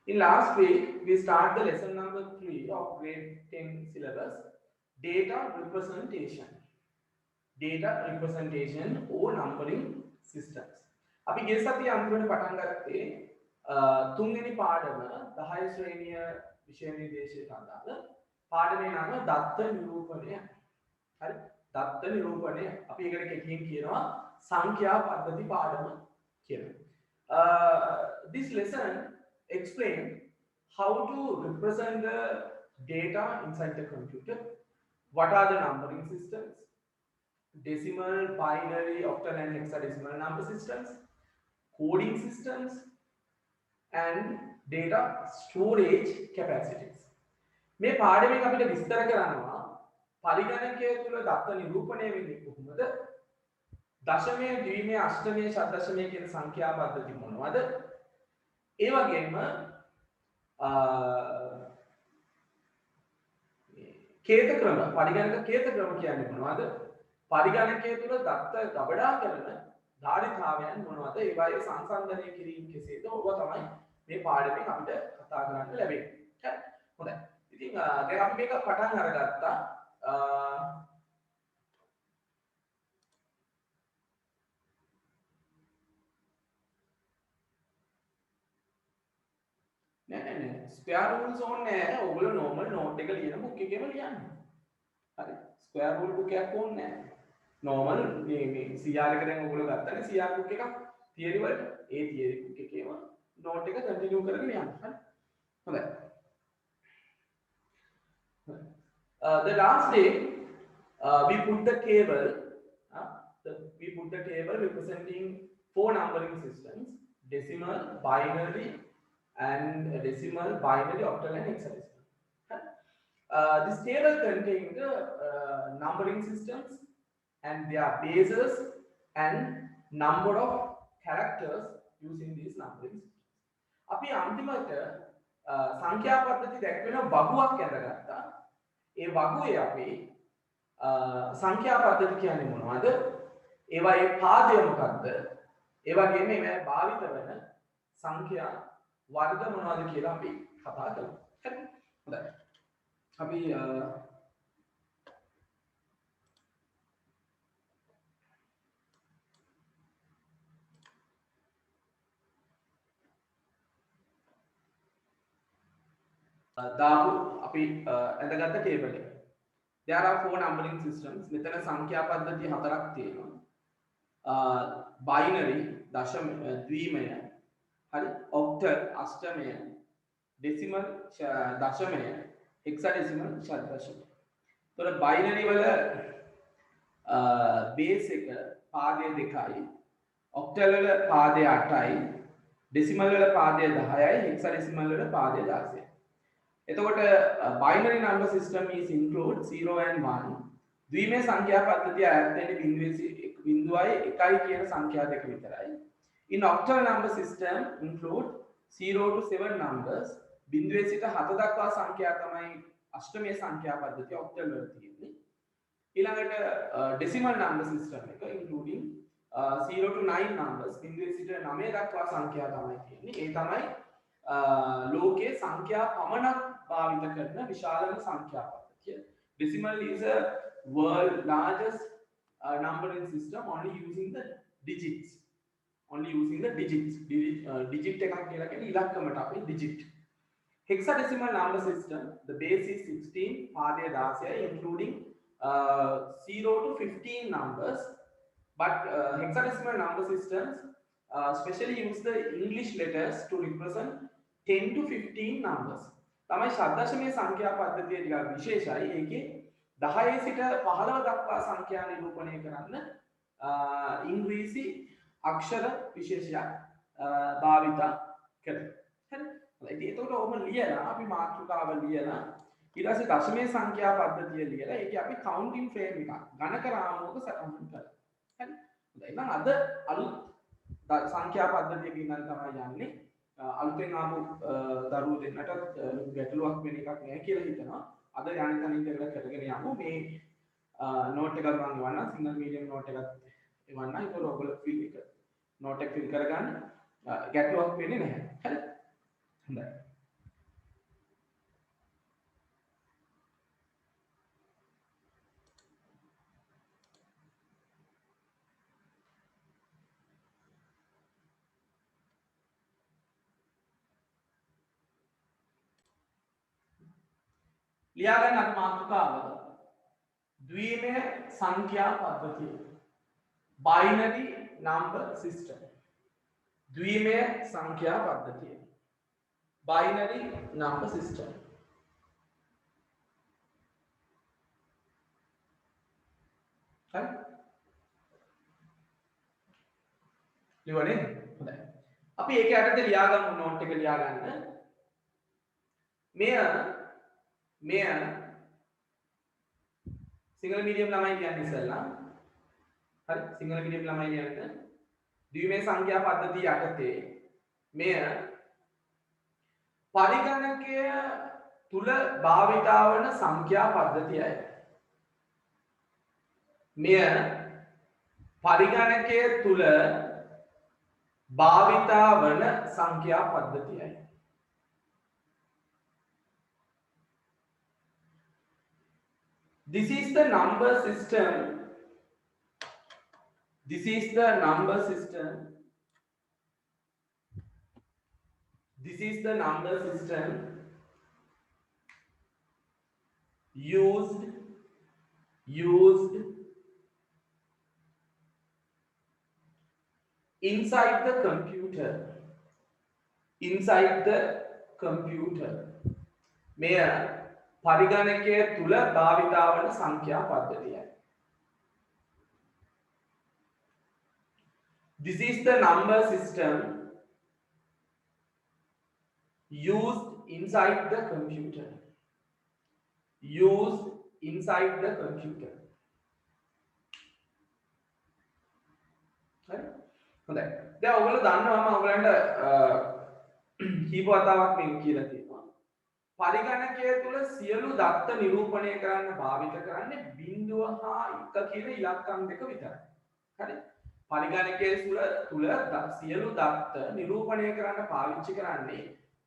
In last week, we start the lesson number 3 of grade 10 syllabus, data representation. Data representation or numbering systems. අපි ගිය සතියේ අන්තිමට පටන් ගත්තේ තුන්වෙනි පාඩම 10 ශ්‍රේණිය විෂය නිර්දේශයට අදාළ පාඩමේ නම දත්ත නිරූපණය. හරි? දත්ත නිරූපණය. අපි ඒකට කෙටියෙන් කියනවා සංඛ්‍යා පද්ධති පාඩම කියලා. This lesson explain how to represent the data inside the computer. What are the numbering systems? Decimal, binary, octal and hexadecimal number systems, coding systems, and data storage capacities. මේ පාඩමෙන් අපිට විස්තර කරනවා පරිගණකය තුල දත්ත නිරූපණය වෙන්නේ කොහොමද? දශමය, ද්විමය, අෂ්ටමය, ෂඩ්දශමය කියන සංඛ්‍යා පද්ධති මොනවද? ඒ වගේම කේත ක්‍රම, පරිගණක කේත ක්‍රම කියන්නේ මොනවද? පරිගණකය තුල දත්ත ගබඩා කරන ධාරිතාවයන් මොනවද? ඒවායේ සංසන්දනය කිරීම කෙසේද? ඔබ තමයි මේ පාඩමෙන් අපිට කතා කරන්න ලැබෙන්නේ. හරි. හොඳයි. ඉතින් දැන් අපි මේක පටන් අරගත්තා. නෑ ස්ක්වෙයාර් රූල්ස් ඕනේ නෑ. ඔයගොල්ලෝ normal note එක ලියන book එකේම ලියන්න. හරි. ස්ක්වෙයාර් රූල් book එකක් ඕනේ නෑ. normal මේ CR එක දැන් ඔයගොල්ලෝ ගත්තනේ CR book එකක් theory වලට. ඒ theory book එකේම note එක continue කරගෙන යන්න. හරි. හොඳයි. The last day we put the table representing 4 numbering systems: decimal, binary, and decimal, binary, octal and hexadecimal. This table contains the numbering systems and their bases and number of characters using these numbering systems. අපි අන්තිමට සංඛ්‍යා පද්ධති දැක්වෙන වගුවක් ඇඳගත්තා. ඒ වගුවේ අපි සංඛ්‍යා පද්ධති කියන්නේ මොනවද? ඒවායේ පාදය මොකක්ද? ඒ වගේම මේවා භාවිත වෙන සංඛ්‍යා වර්ග මොනවද කියලා අපි කතා කරමු. හරි. හොඳයි. අපි දාපු අපි ඇඳගත්ත ටේබල් එක. There are 4 numbering systems. මෙතන සංඛ්‍යා පද්ධති 4ක් තියෙනවා. Binary දශම ද්විමය, හරි, octal අෂ්ටමය, decimal දශමය, hexadecimal ෂඩ්දශමය. ඒතර binary වල base එක පාදය 2යි, octal වල පාදය 8යි, decimal වල පාදය 10යි, hexadecimal වල පාදය 16යි. එතකොට binary number system is include 0 and 1. ද්විමය සංඛ්‍යා පද්ධතිය අයත් වෙන්නේ බිඳුවයි 1යි කියන සංඛ්‍යා දෙක විතරයි. In octal number system include 0 to 7 numbers. බිඳුවේ සිට 7 දක්වා සංඛ්‍යා තමයි අෂ්ටමය සංඛ්‍යා පද්ධතිය octal වල තියෙන්නේ. ඊළඟට decimal number system එක including 0 to 9 numbers. බිඳුවේ සිට 9 දක්වා සංඛ්‍යා තමයි තියෙන්නේ. ඒ තමයි ලෝකයේ සංඛ්‍යා පමණක් භාවිත කරන විශාලම සංඛ්‍යා පද්ධතිය. Decimal is a world largest numbering system only using the digits. Digit එකක් කියලා කියන්නේ ඉලක්කමට අපි digit. Hexadecimal number system, the base is 16, පාදය 16යි, including 0 to 15 numbers. But hexadecimal number systems especially use the English letters to represent 10 to 15 numbers. තමයි ෂඩ්දශමයේ සංඛ්‍යා පද්ධතිය ටිකක් විශේෂයි. ඒකේ 10 සිට 15 දක්වා සංඛ්‍යා නිරූපණය කරන්න ඉංග්‍රීසි අක්ෂර විශේෂයක් භාවිත කරනවා. හරි. ඉතින් ඒකට ඔබ ලියලා අපි මාතෘකාව ලියලා ඊට පස්සේ දශමයේ සංඛ්‍යා පද්ධතිය ලියලා ඒකේ අපි කවුන්ටින් ෆ්‍රේම් එකක් ගණක රාමුවක සටහන් කරනවා. හරි. හොඳයි. එහෙනම් අද අලුත් සංඛ්‍යා පද්ධතියක ඉඳන් තමයි යන්නේ. අලුතෙන් ආපු දරුවෝ දෙන්නට ගැටලුවක් වෙන එකක් නෑ කියලා හිතනවා. අද යන්නේ තනින් ඉඳලා කරගෙන යමු. මේ නෝට් එකක් මම එවන්නම්, සිංගල් මීඩියම් නෝට් එකක් එවන්නම්. ඒක ඔයගොල්ලෝ ෆිල් එක නෝට් එක ෆිල් කරගන්න ගැටලුවක් වෙන්නේ නැහැ. හරි. හොඳයි. लिया गया अभी मातृकाව द्विमेय संख्या पद्धति बाइनरी नंबर सिस्टम द्विमेय संख्या पद्धति बाइनरी नंबर सिस्टम හරි ලියවනේ හොඳයි අපි ඒක යටතේ ලියා ගමු නෝට් එක ලියා ගන්න මෙය සිංගල් මීඩියම් ළමයි කියන්නේ ඉස්සෙල්ලා හරි සිංගල් මීඩියම් ළමයි කියන්නේ ද්විමේය සංඛ්‍යා පද්ධතිය යටතේ මෙය පරිගණකය තුල භාවිතා වන සංඛ්‍යා පද්ධතියයි මෙය පරිගණකය තුල භාවිතා වන සංඛ්‍යා පද්ධතියයි This is the number system. This is the number system. This is the number system used inside the computer. Inside the computer. මෙය පරිගණකය තුල භාවිතා වන සංඛ්‍යා පද්ධතියයි. This is the number system used inside the computer. Used inside the computer. හරි? හොඳයි. දැන් ඔයගොල්ලෝ දන්නවා මම ඔයගලන්ට කීප වතාවක් මේ කියලා තියෙනවා. පරිගණකය තුල සියලු දත්ත නිරූපණය කරන්න භාවිත කරන්නේ 0 හා 1 කියන ඉලක්කම් දෙක විතරයි. හරි? පරිගණකය තුල සියලු දත්ත නිරූපණය කරන්න පාවිච්චි කරන්නේ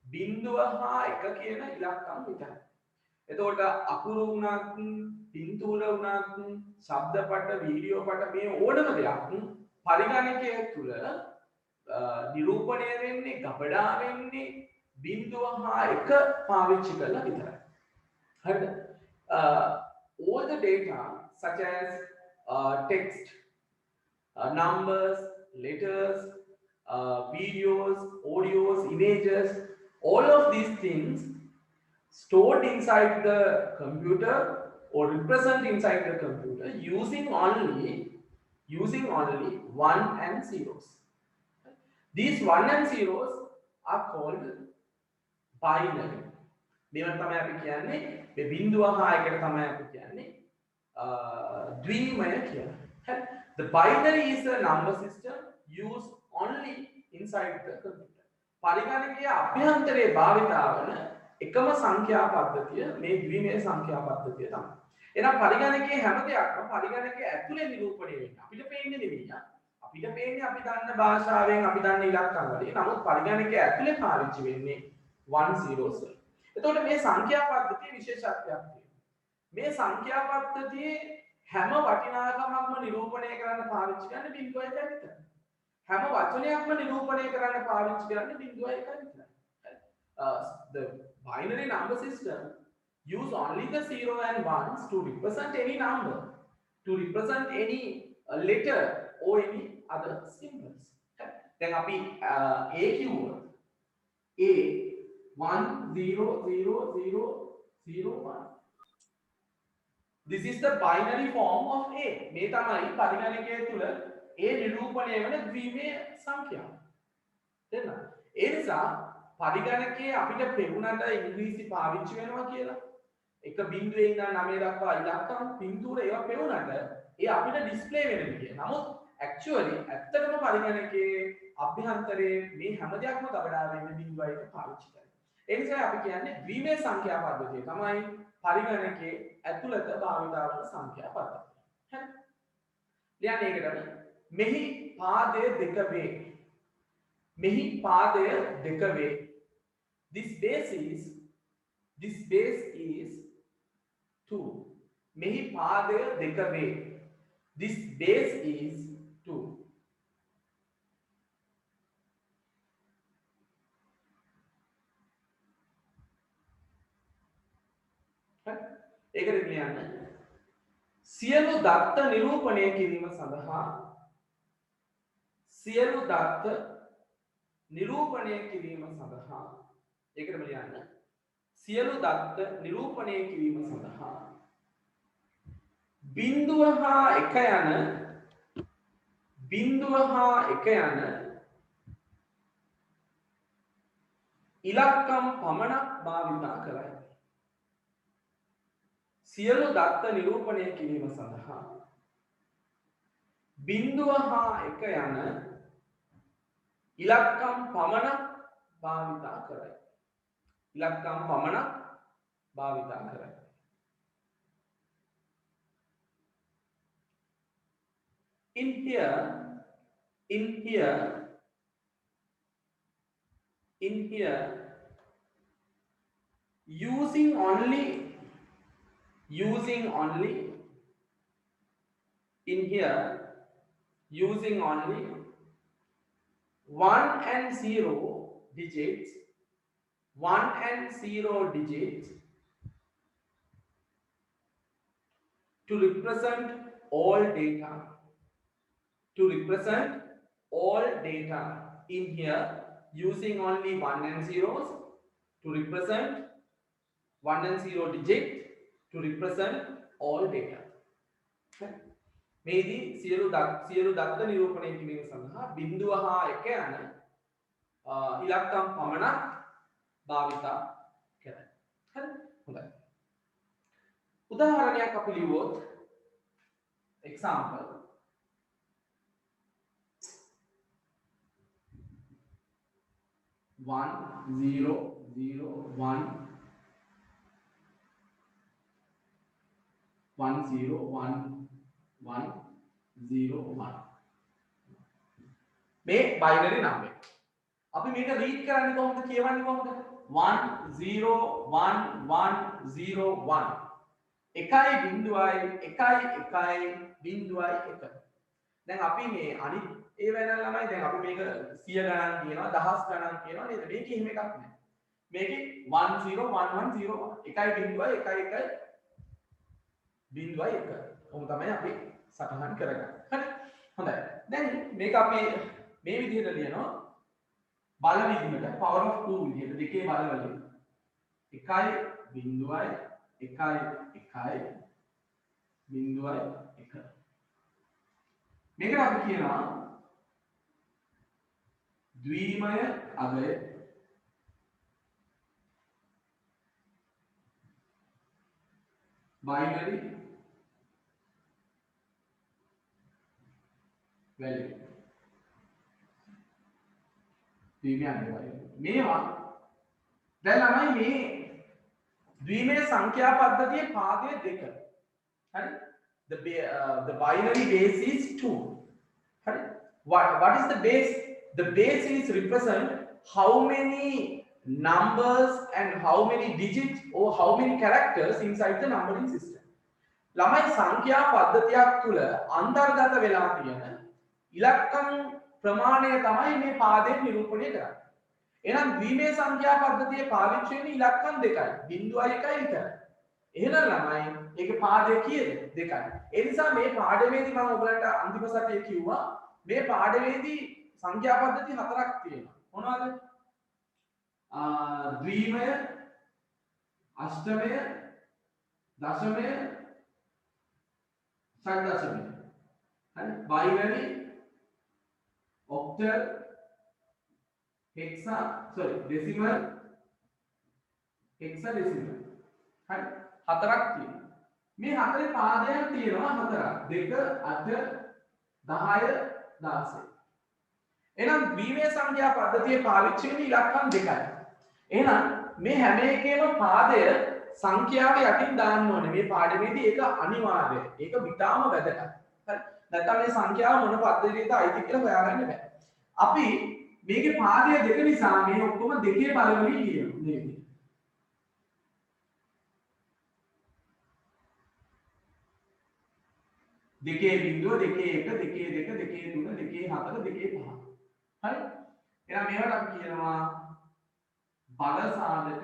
0 හා 1 කියන ඉලක්කම් විතරයි. එතකොට අකුරු වුණත්, පින්තූර වුණත්, ශබ්දපට, වීඩියෝ පට මේ ඕනම දෙයක් පරිගණකය තුල නිරූපණය වෙන්නේ, ගබඩා වෙන්නේ 0 හා 1 පාවිච්චි කරලා විතරයි. හරිද? All the data such as text, numbers, letters, videos, audios, images, all of these things stored inside the computer or represent inside the computer using only 1 and zeros. These 1 and zeros are called binary. මේවට තමයි අපි කියන්නේ මේ 0 හා 1ට තමයි අපි කියන්නේ ද්විමය කියලා. හරි? The binary is a number system used only inside the computer. පරිගණකයේ අභ්‍යන්තරයේ භාවිතා වන එකම සංඛ්‍යා පද්ධතිය මේ ද්විමය සංඛ්‍යා පද්ධතිය තමයි. එහෙනම් පරිගණකයේ හැම දෙයක්ම පරිගණකයේ ඇතුලේ නිරූපණය වෙන්නේ. අපිට පේන්නේ නෙවෙයි. අපිට පේන්නේ අපි දන්න භාෂාවෙන් අපි දන්න ඉලක්කම් වලින්. නමුත් පරිගණකයේ ඇතුලේ පාවිච්චි වෙන්නේ 1 zeros. එතකොට මේ සංඛ්‍යා පද්ධතියේ විශේෂත්වයක් තියෙනවා. මේ සංඛ්‍යා පද්ධතියේ හැම වටිනාකමක්ම නිරූපණය කරන්න පාවිච්චි කරන්නේ 0 1 විතරයි. හැම වචනයක්ම නිරූපණය කරන්න පාවිච්චි කරන්නේ 0 1 විතරයි. The binary number system use only the 0 and 1s to represent any number, to represent any letter or any other symbols. Then අපි a කිව්වොත් a 1 0 0 0 0 1. This is the binary form of a. මේ තමයි පරිගණකය තුල a නිරූපණය වෙන ද්විමේය සංඛ්‍යාව. තේරුණා? ඒ නිසා පරිගණකයේ අපිට පෙවුනට ඉංග්‍රීසි පාවිච්චි වෙනවා කියලා. එක බිංදුවේ ඉඳන් 9 දක්වා ඉලක්කම් පින්තූර ඒවා පෙවුනට ඒ අපිට ඩිස්ප්ලේ වෙන විදිය. නමුත් ඇක්චුවලි ඇත්තටම පරිගණකයේ අභ්‍යන්තරයේ මේ හැම දෙයක්ම ගබඩා වෙන්නේ 0 1 පාවිච්චි කරලා. ඒ නිසා අපි කියන්නේ ද්විමේය සංඛ්‍යා පද්ධතිය තමයි පරිගණකයේ ඇතුළත භාවිතා වන සංඛ්‍යා පද්ධතිය. හරි? ලියන්නේ ඒකට මෙහි පාදය දෙක වේ. මෙහි පාදය දෙක වේ. This base is 2. මෙහි පාදය දෙක වේ. This base is 2. ඒකට කියන්නේ සියලු දත්ත නිරූපණය කිරීම සඳහා සියලු දත්ත නිරූපණය කිරීම සඳහා ඒකටම ලියන්න සියලු දත්ත නිරූපණය කිරීම සඳහා බිඳුව හා එක යන ඉලක්කම් පමණක් භාවිතා කරයි. සියලු දත්ත නිරූපණය කිරීම සඳහා බිඳුව හා එක යන ඉලක්කම් පමණක් භාවිතා කරයි. ඉලක්කම් පමණක් භාවිතා කරයි. In here, using only in here using only 1 and 0 digits to represent all data in here using only 1 and 0s to represent 1 and 0 digit to represent all data. මේදී සියලු දත්ත නිරූපණය කිරීම සඳහා බිඳුව හා එක යන ඉලක්කම් පමණක් භාවිතා කරයි. හරි? හොඳයි. උදාහරණයක් අපි ලියුවොත් example 1 0 0 1 1 0 1 1 0 1 මේ බයිනරි නම්බර්. අපි මේක රීඩ් කරන්නේ කොහොමද කියවන්නේ කොහොමද? 1 0 1 1 0 1 එකයි බිඳුවයි එකයි එකයි බිඳුවයි එක. දැන් අපි මේ අනිත් ඒ වෙනල් ළමයි දැන් අපි මේක 100 ගණන් කියනවා 1000 ගණන් කියනවා නේද? මේකේ එහෙම එකක් නැහැ. මේකේ 1 0 1 1 0 එකයි බිඳුවයි එකයි එකයි බිඳුවයි එක. කොහොම තමයි අපි සටහන් කරගන්නේ. හරි? හොඳයි. දැන් මේක අපි මේ විදිහට ලියනවා බල විදිහට power of 2 විදිහට දෙකේ බලවලින්. එකයි බිඳුවයි එකයි එකයි බිඳුවයි එක. මේකට අපි කියනවා ද්විමය අගය binary value. ද්විමය අගය මේවා දැන් ළමයි මේ ද්විමය සංඛ්‍යා පද්ධතියේ පාදය දෙක. හරි? The binary base is 2. Right? What is the base? The base is represent how many numbers and how many digits or how many characters inside the numbering system. ළමයි සංඛ්‍යා පද්ධතියක් තුල අන්තර්ගත වෙලා තියෙන ඉලක්කම් ප්‍රමාණය තමයි මේ පාදයෙන් නිරූපණය කරන්නේ. එහෙනම් ද්විමය සංඛ්‍යා පද්ධතියේ පාවිච්චි වෙන ඉලක්කම් දෙකයි 0.1 විතරයි. එහෙනම් ළමයි ඒකේ පාඩය කීයද? 2යි. ඒ නිසා මේ පාඩමේදී මම ඔයගලන්ට අන්තිම සතියේ කිව්වා මේ පාඩමේදී සංඛ්‍යා පද්ධති 4ක් තියෙනවා. මොනවද? ද්විමය, අෂ්ටමය, දශමය, ෂඩ්දශමය. හරි? Binary, octal, decimal, hexadecimal. හරි? 4ක් තියෙනවා. මේ හතරේ පාදයන් තියෙනවා 4ක්. 2 8 10 16. එහෙනම් ද්විමය සංඛ්‍යා පද්ධතියේ පාවිච්චි වෙන ඉලක්කම් දෙකයි. එහෙනම් මේ හැම එකේම පාදය සංඛ්‍යාව යටින් දාන්න ඕනේ. මේ පාඩමේදී ඒක අනිවාර්යයි. ඒක විතාම වැදගත්. හරි? නැත්නම් මේ සංඛ්‍යාව මොන පද්ධතියද අයිති කියලා හොයාගන්න බෑ. අපි මේකේ පාදය දෙක නිසා මේ ඔක්කොම දෙකේ බලවලින් ලියනවා නේද? දෙකේ බිඳුව දෙකේ 1 දෙකේ 2 දෙකේ 3 දෙකේ 4 දෙකේ 5. හරි? එහෙනම් මේවට අපි කියනවා බල සාධක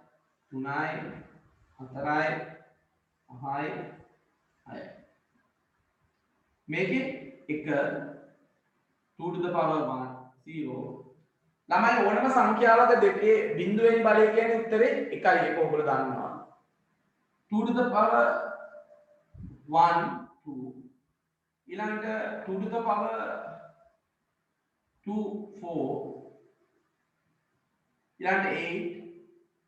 3යි 4යි 5යි 6යි මේකේ 1 2 to the power 1 0 ළමයි ඕනම සංඛ්‍යාවක දෙකේ බිංදුවෙන් බලය කියන්නේ උත්තරේ 1යි ඒක ඔයගොල්ලෝ දන්නවා 2 to the power 1 2 ඊළඟට 2 to the power 2 4 ඊළඟට 8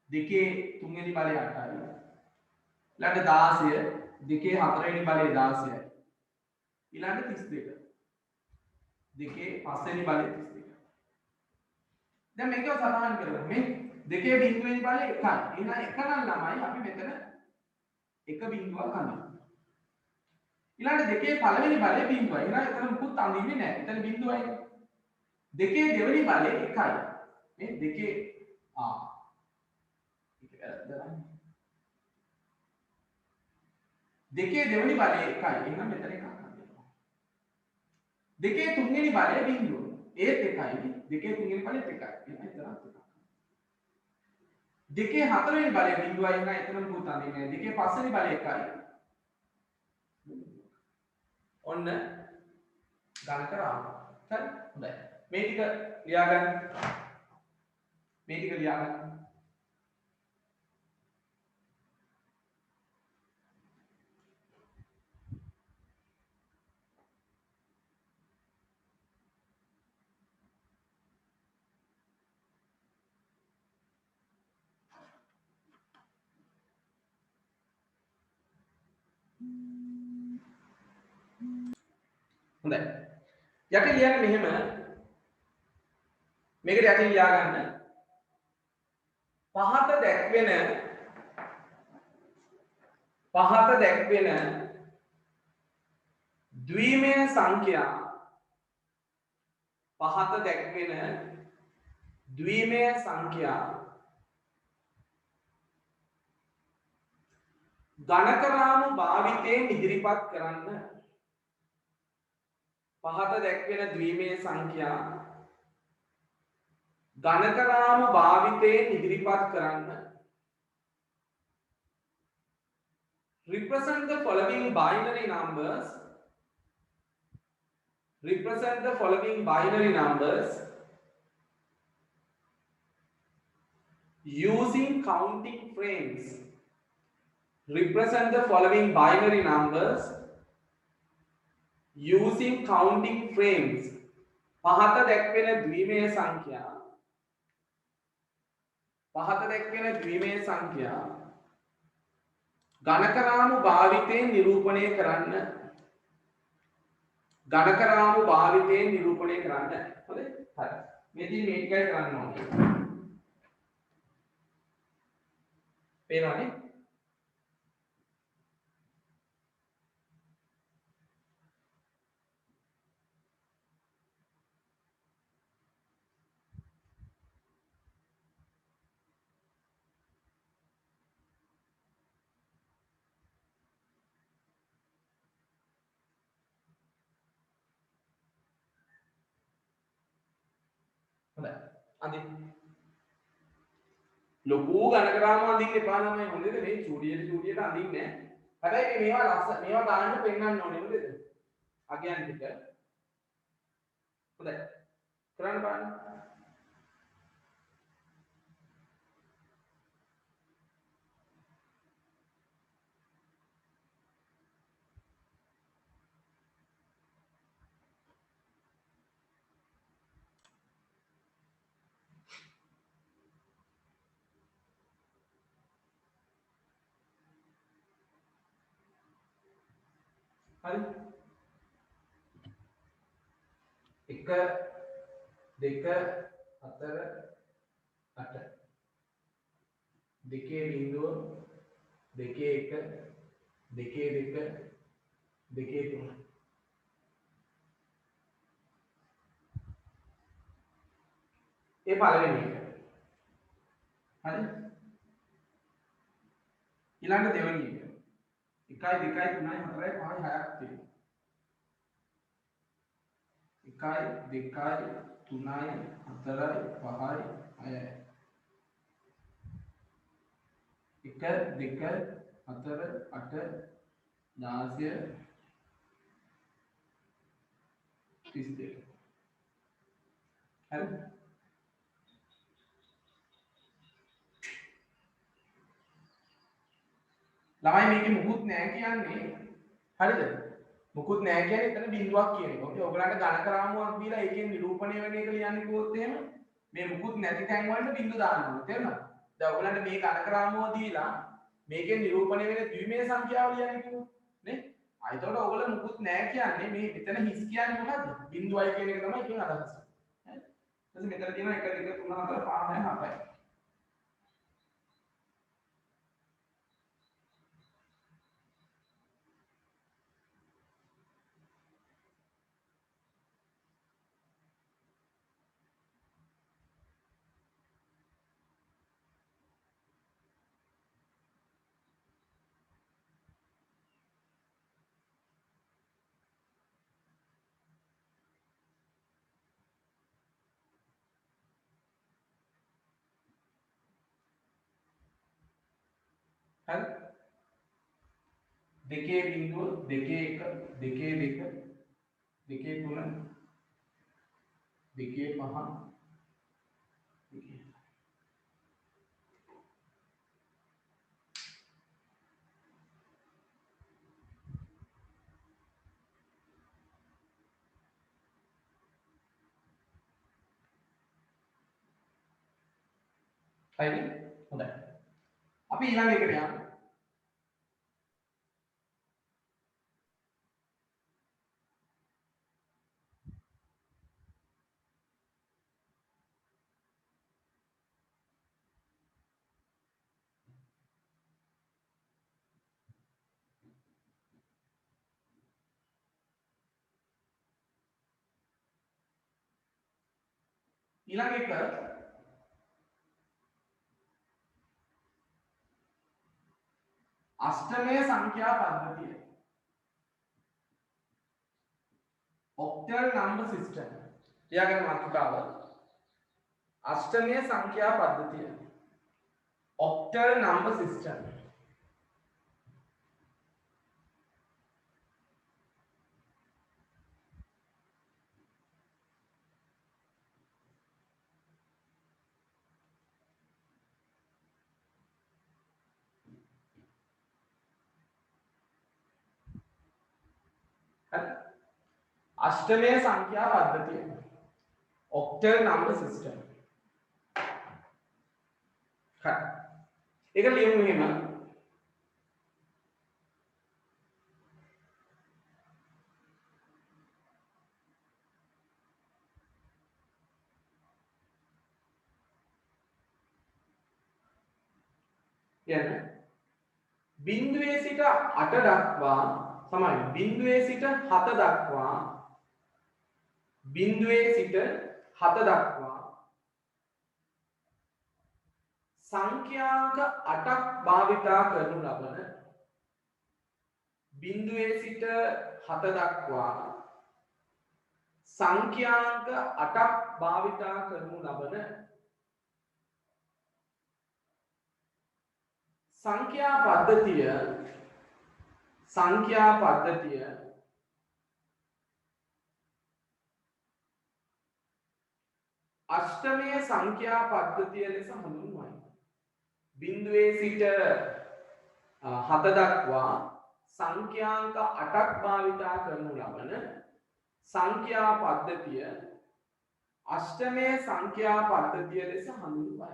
දෙකේ තුන්වෙනි බලය 8යි ඊළඟට 16 දෙකේ හතරවෙනි බලය 16යි ඊළඟට 32 දෙකේ පස්වෙනි බලය 32 දැන් මේක සටහන් කරමු මේ දෙකේ බිංදුවෙනි බලය 1යි එහෙනම් 1 නම් ළමයි අපි මෙතන එක බිංදුවක් අඳිනවා ඊළඟට දෙකේ පළවෙනි බලය බිංදුවයි එහෙනම් එතන මුකුත් අඳින්නේ නැහැ එතන බිංදුවයි දෙකේ දෙවෙනි බලය 1යි මේ දෙකේ දෙකේ දෙවෙනි බලය 1යි එහෙනම් මෙතන එකක් අඳිනවා දෙකේ තුන්වෙනි බලය බිංදුව ඒත් 1යි දෙකේ තුන්වෙනි බලයත් 1යි එහෙනම් එතනත් 1ක් දෙකේ හතරවෙනි බලය බිංදුවයි එහෙනම් එතන මුකුත් අඳින්නේ නැහැ දෙකේ පස්වෙනි බලය 1යි ඔන්න ගණක රාම හරි හොඳයි මේ ටික ලියා ගන්න මේ ටික ලියා ගන්න හොඳයි යටින් ලියන්න මෙහෙම මේකට යටින් ලියා ගන්න පහත දැක්වෙන ද්විමය සංඛ්‍යා පහත දැක්වෙන ද්විමය සංඛ්‍යා ගණකරාමු භාවිතයෙන් ඉදිරිපත් කරන්න පහත දැක්වෙන ද්විමය සංඛ්‍යා ගණකරාමු භාවිතයෙන් ඉදිරිපත් කරන්න represent the following binary numbers using counting frames represent the following binary numbers using counting frames පහත දැක්වෙන ද්විමය සංඛ්‍යා ගණකරාමු භාවිතයෙන් නිරූපණය කරන්න හොඳයි හරි මෙතන මේ ටිකයි කරන්න ඕනේ පේනවනේ අඳින්න ලොකු ගණකරාම අඳින්න එපා ළමයි හොඳද මේ චූඩියට අඳින්නේ හැබැයි මේවා දාන්න පෙන්නන්න ඕනේ හොඳද අගයන් ටික හොඳයි කරන්න බලන්න හරි 1 2 4 8 දෙකේ බිඳුව දෙකේ 1 දෙකේ 2 දෙකේ 3 ඒ පළවෙනි එක හරි ඊළඟ දෙවෙනි එක 1 2 3 4 5 6ක් තියෙනවා 1 2 3 4 5 6යි 1 2 4 8 16 32 හරි ළමයි මේකේ මුකුත් නැහැ කියන්නේ හරිද මුකුත් නැහැ කියන්නේ එතන බිඳුවක් කියන එක. ඔකේ ඔයගලන්ට ගණක රාමුවක් දීලා ඒකෙන් නිරූපණය වෙන එක ලියන්න කිව්වොත් එහෙම මේ මුකුත් නැති තැන් වලට බිඳු දාන්න ඕනේ. තේරුණාද? දැන් ඔයගලන්ට මේ ගණක රාමුව දීලා මේකෙන් නිරූපණය වෙන ද්විමේය සංඛ්‍යාව ලියන්න කිව්වොත් නේ? එතකොට ඔයගොල්ලෝ මුකුත් නැහැ කියන්නේ මේ මෙතන හිස් කියන්නේ මොකද්ද? බිඳුවයි කියන එක තමයි කියන අදහස. හරි? ඊට පස්සේ මෙතන තියෙනවා 1 2 3 4 5 6 7යි. හරි? දෙකේ බිඳුව දෙකේ 1 දෙකේ 2 දෙකේ 3 දෙකේ 5 දෙකේ හරිද? හොඳයි. අපි ඊළඟ එකට යමු. ඊළඟ එක අෂ්ටමය සංඛ්‍යා පද්ධතිය. octal number system. ලියාගෙන මාතෘකාව අෂ්ටමය සංඛ්‍යා පද්ධතිය. octal number system. අෂ්ටමය සංඛ්‍යා පද්ධතිය octal number system. හරි. ඒක ලියමු එහෙම. කියන්නේ බිඳුවේ සිට 8 දක්වා තමයි බිඳුවේ සිට 7 දක්වා බිඳුවේ සිට 7 දක්වා සංඛ්‍යාංක 8ක් භාවිතා කරනු ලබන බිඳුවේ සිට 7 දක්වා සංඛ්‍යාංක 8ක් භාවිතා කරනු ලබන සංඛ්‍යා පද්ධතිය අෂ්ටමය සංඛ්‍යා පද්ධතිය ලෙස හඳුන්වයි. බිඳුවේ සිට 7 දක්වා සංඛ්‍යාංක 8ක් භාවිතා කරනු ලබන සංඛ්‍යා පද්ධතිය අෂ්ටමය සංඛ්‍යා පද්ධතිය ලෙස හඳුන්වයි.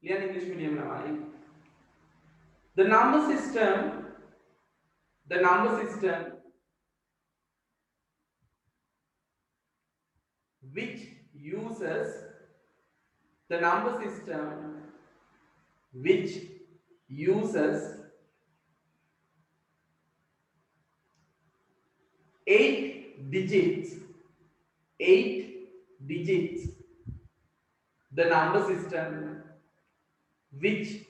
ලියන්න ඉංග්‍රීසි මීඩියම් ළමයි The number system which uses the number system which uses 8 digits, 8 digits, the number system which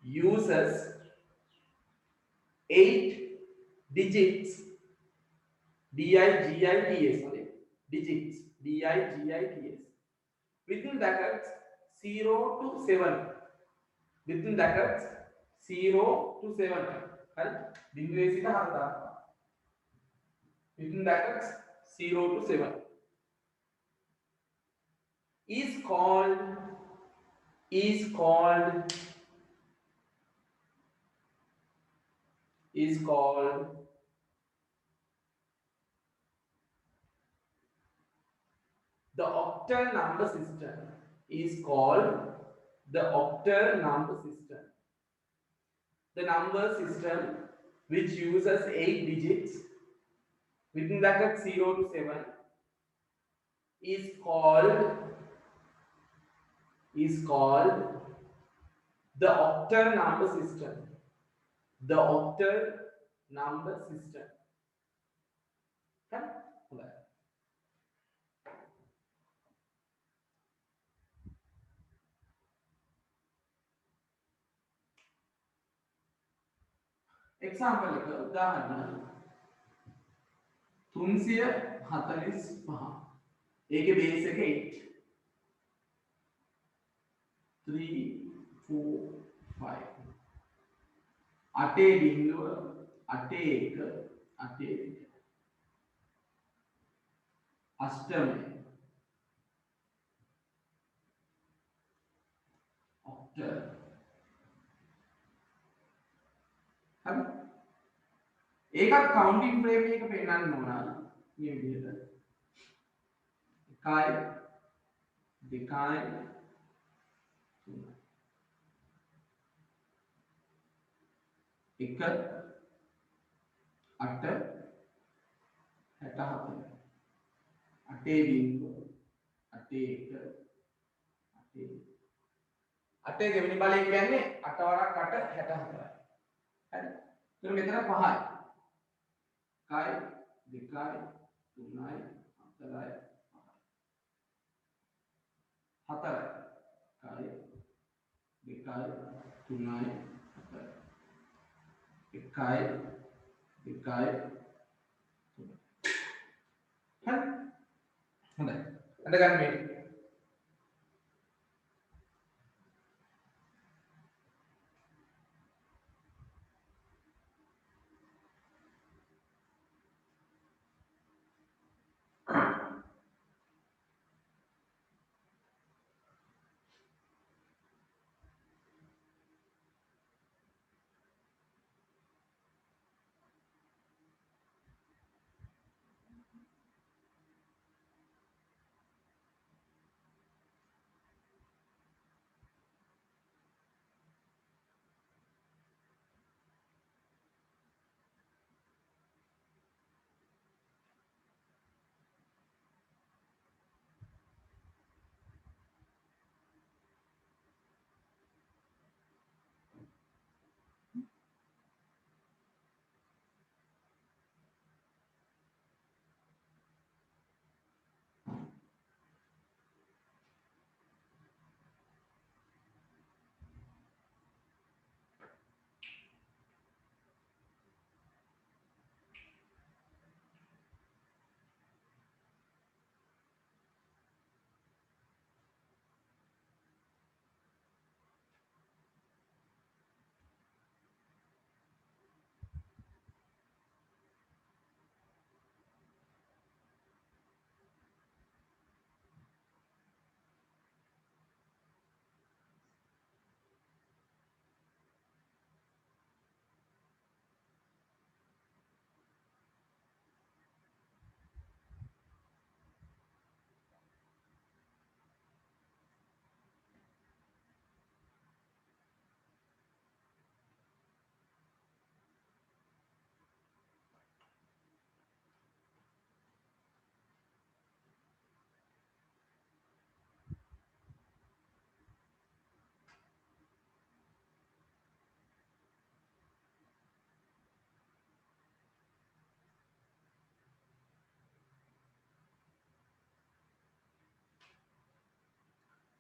uses 8 digits, digits, sorry, digits, digits, within brackets 0 to 7, within brackets 0 to 7, right? Within brackets 0 to 7 is called is called is called the octal number system, is called the octal number system. The number system which uses 8 digits within bracket 0 to 7 is called the octal number system. The octal number system. Kan? Mulai. Example එක උදාහරණ 345. ඒකේ base එක 8. 3 4 5. 8 බිංදුව 8 1 8 2. අෂ්ටමය octal. හරි ඒකත් counting frame එක පෙන්නන්න ඕන මේ විදිහට 1 2 3 1 8 64 8 බිංදුව 8 1 8 8 දෙවෙනි බලය කියන්නේ 8 වරක් 8 64යි. හරි. එතන මෙතන 5යි. 1යි 2යි 3යි 4යි 4යි 1යි 2යි 3යි 4යි 1යි 2යි 3යි. හරි. හොඳයි. අද ගන්න මේ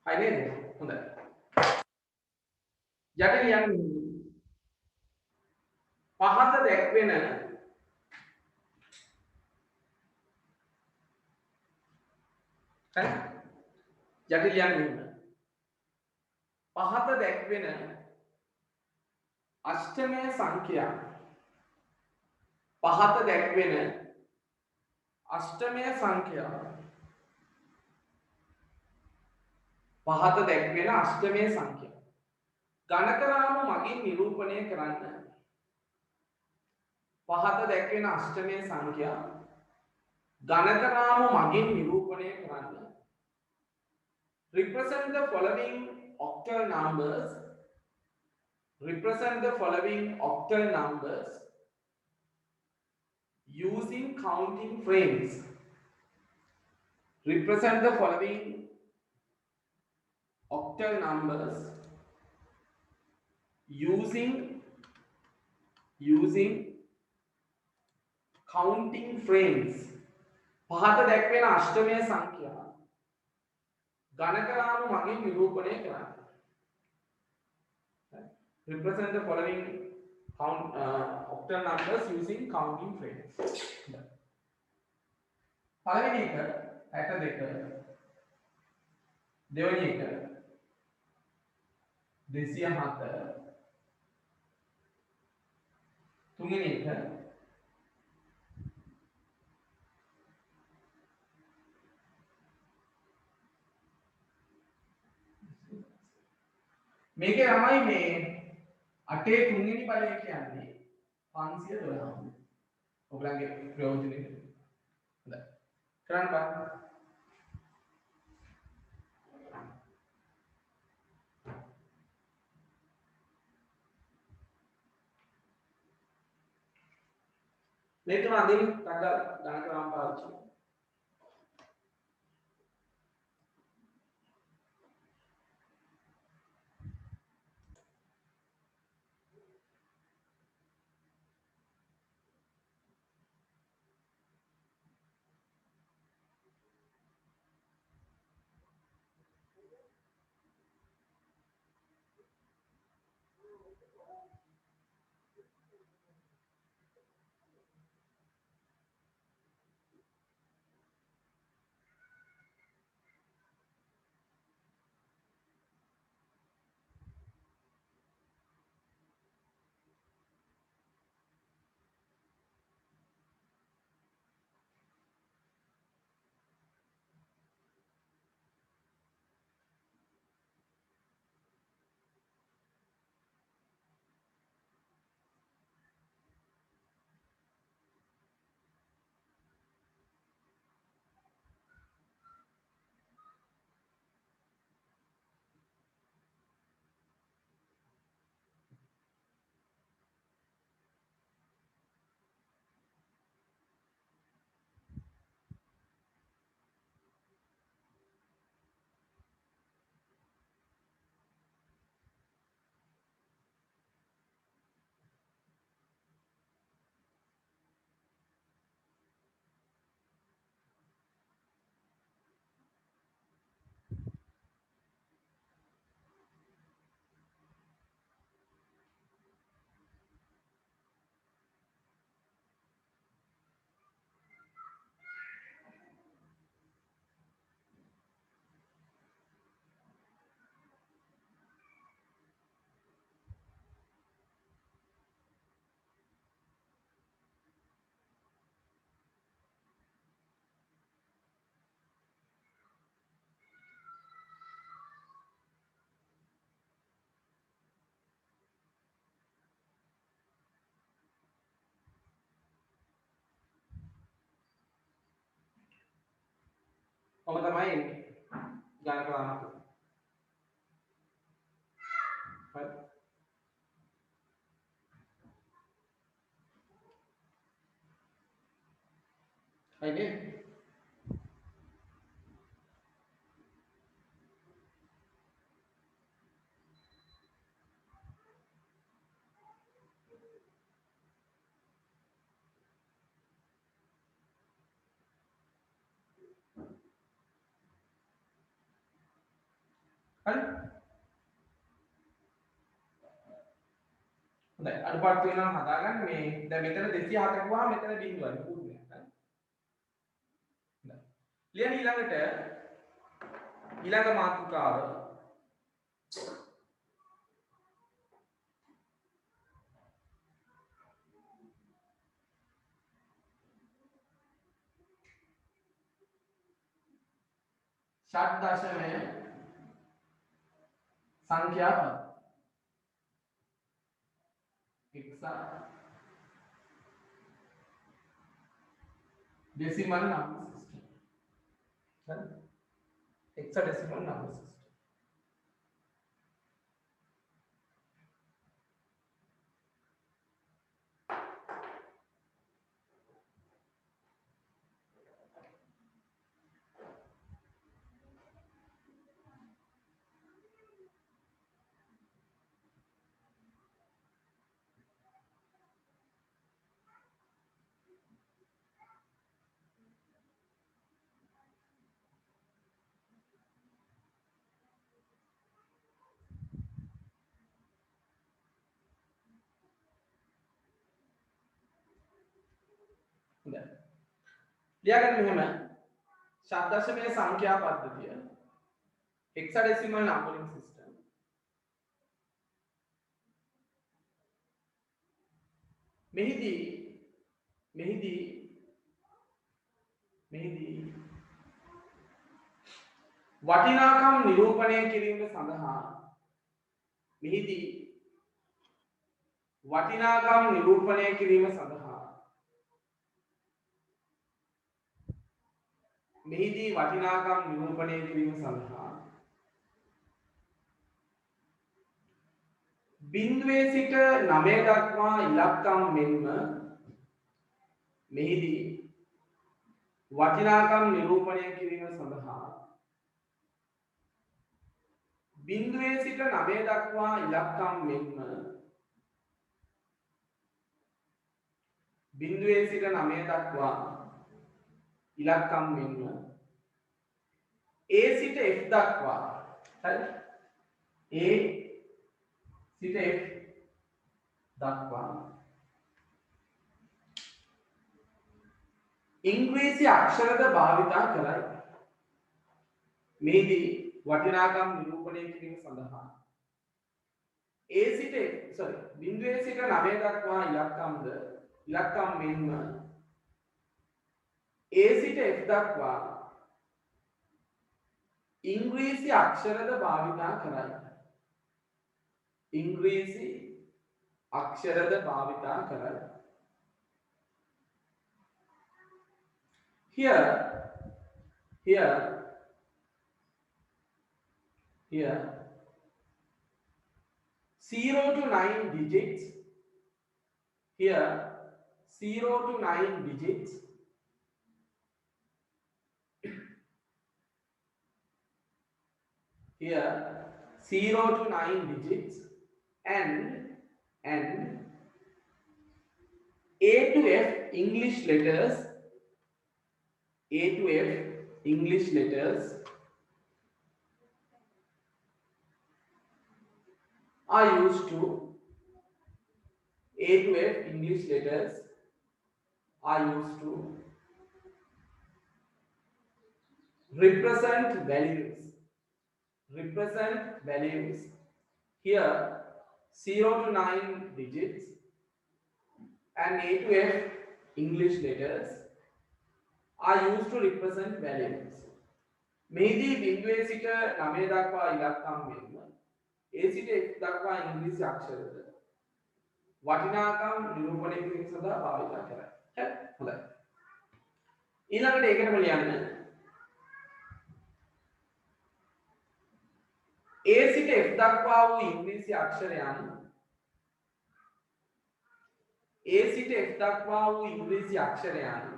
හරි නේද? හොඳයි. යට ලියන්නේ පහත දැක්වෙන හරි යට ලියන්නේ පහත දැක්වෙන අෂ්ටමය සංඛ්‍යා පහත දැක්වෙන අෂ්ටමය සංඛ්‍යා පහත දැක්වෙන අෂ්ටමය සංඛ්‍යා ගණක රාමු මගින් නිරූපණය කරන්න. පහත දැක්වෙන අෂ්ටමය සංඛ්‍යා ගණක රාමු මගින් නිරූපණය කරන්න. Represent the following octal numbers. Represent the following octal numbers using counting frames. Represent the following octal numbers using counting frames. පහත දැක්වෙන අෂ්ටමය සංඛ්‍යා ගණක රාමු මගින් නිරූපණය කරන්න. Represent the following octal numbers using counting frames. පළවෙනි එක 62 දෙවෙනි එක 207 තුන්වෙනි එක මේකේ ළමයි මේ අටේ තුන්වෙනි පදය කියන්නේ 512. ඔයගලගේ ප්‍රයෝජනෙට. හොඳයි. කරන්න බලන්න. මේක නම් අදින් ගණක රාම පාවිච්චි. ඔබ තමයි ගණක රාම. හරි. හරිනේ? හරි හොඳයි අඩුපාඩු තියෙනවා නම් හදාගන්න මේ දැන් මෙතන 207 කිව්වහම මෙතන බිඳුවයි පූර්ණයක් හරි හොඳයි ලියන්න ඊළඟ මාතෘකාව षट दशमय संख्या पद hexadecimal number system hexadecimal number system लियागන්න මෙහෙම षट्दशමය සංඛ්‍යා පද්ධතිය hexadecimal numbering system මෙහිදී වටිනාකම් නිරූපණය කිරීම සඳහා මෙහිදී වටිනාකම් නිරූපණය කිරීම සඳහා බිඳුවේ සිට 9 දක්වා ඉලක්කම් මෙන්ම මෙහිදී වටිනාකම් නිරූපණය කිරීම සඳහා බිඳුවේ සිට 9 දක්වා ඉලක්කම් මෙන්ම බිඳුවේ සිට 9 දක්වා ඉලක්කම් මෙන්ම A සිට F දක්වා හරි A සිට F දක්වා ඉංග්‍රීසි අක්ෂරද භාවිතා කරයි. මෙහිදී වටිනාකම් නිරූපණය කිරීම සඳහා බිඳුවේ සිට 9 දක්වා ඉලක්කම් මෙන්ම A සිට F දක්වා ඉංග්‍රීසි අක්ෂරද භාවිතා කරයි. ඉංග්‍රීසි අක්ෂරද භාවිතා කරයි. Here 0 to 9 digits. Here 0 to 9 digits. Here 0 to 9 digits and A to F English letters. A to F English letters are used to represent values. Here 0 to 9 digits and A to F English letters are used to represent values. මෙහිදී බිඳුවේ සිට 9 දක්වා ඉලක්කම් මෙන්ම A සිට F දක්වා ඉංග්‍රීසි අක්ෂරද වටිනාකම් නිරූපණය කිරීම සඳහා භාවිත කරයි. හරි හොඳයි. ඊළඟට ඒකටම ලියන්න A සිට F දක්වා වූ ඉංග්‍රීසි අක්ෂරයන්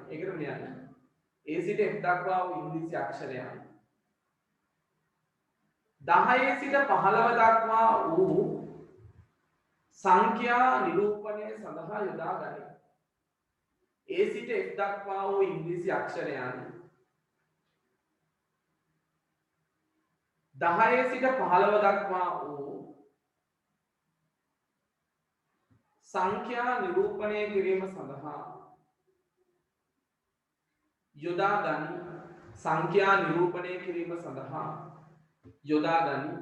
ඒකටම ලියන්න A සිට F දක්වා වූ ඉංග්‍රීසි අක්ෂරයන් 10 සිට 15 දක්වා වූ සංඛ්‍යා නිරූපණය සඳහා යොදා ගනී. A සිට F දක්වා වූ ඉංග්‍රීසි අක්ෂරයන් 10 සිට 15 දක්වා වූ සංඛ්‍යා නිරූපණය කිරීම සඳහා යොදා ගනි. සංඛ්‍යා නිරූපණය කිරීම සඳහා යොදා ගනි.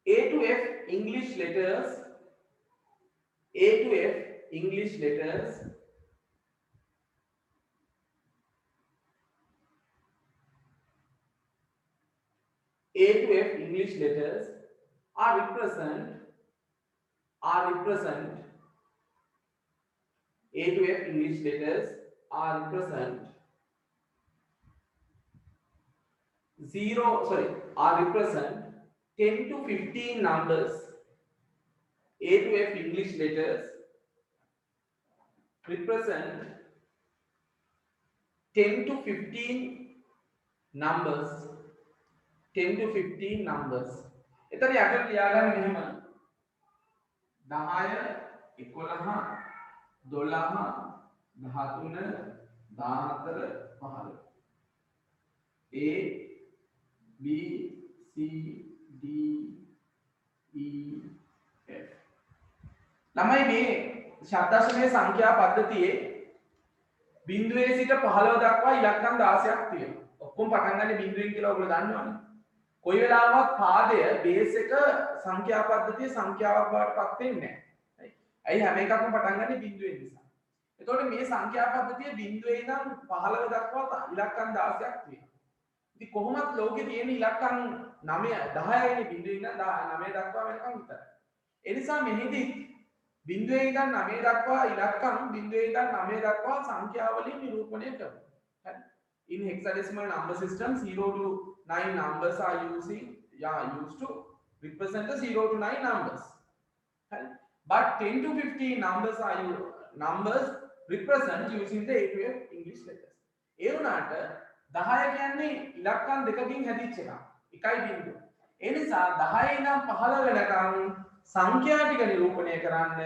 A to F English letters, A to F English letters A to F English letters are represent A to F English letters are represent are represent 10 to 15 numbers. A to F English letters represent 10 to 15 numbers. 10 to 15 numbers. එතන යට ලියාගන්න මෙහෙම 10 11 12 13 14 15 A B C D E F. ළමයි මේ ශබ්දශමයේ සංඛ්‍යා පද්ධතියේ බිඳුවේ සිට 15 දක්වා ඉලක්කම් 16ක් තියෙනවා. ඔක්කොම පටන් ගන්න බිඳුවෙන් කියලා ඔයගොල්ලෝ දන්නවනේ. කොයි වෙලාවවත් පාදය බේස් එක සංඛ්‍යා පද්ධතියේ සංඛ්‍යාවක් බවට පත් වෙන්නේ නැහැ. ඇයි හැම එකක්ම පටන් ගන්නේ බිඳුවෙන් නිසා. එතකොට මේ සංඛ්‍යා පද්ධතියේ බිඳුවේ ඉඳන් 15 දක්වා ඉලක්කම් 16ක් තියෙනවා. ඉතින් කොහොමත් ලෝකේ තියෙන ඉලක්කම් 9 10යිනේ බිඳුවේ ඉඳන් 9 දක්වා වෙනකම් විතරයි. ඒ නිසා මෙහිදී බිඳුවේ ඉඳන් 9 දක්වා ඉලක්කම් බිඳුවේ ඉඳන් 9 දක්වා සංඛ්‍යා වලින් නිරූපණය කරනවා. හරි. In hexadecimal number system 0 to 9 numbers are used to represent the 0 to 9 numbers. Right? But 10 to 15 numbers represent using the A to F English letters. ඒ වුණාට 10 කියන්නේ ඉලක්කම් දෙකකින් හැදිච්ච එකක්. එකයි බිඳුව. ඒ නිසා 10 ඉඳන් 15 වෙනකන් සංඛ්‍යා ටික නිරූපණය කරන්න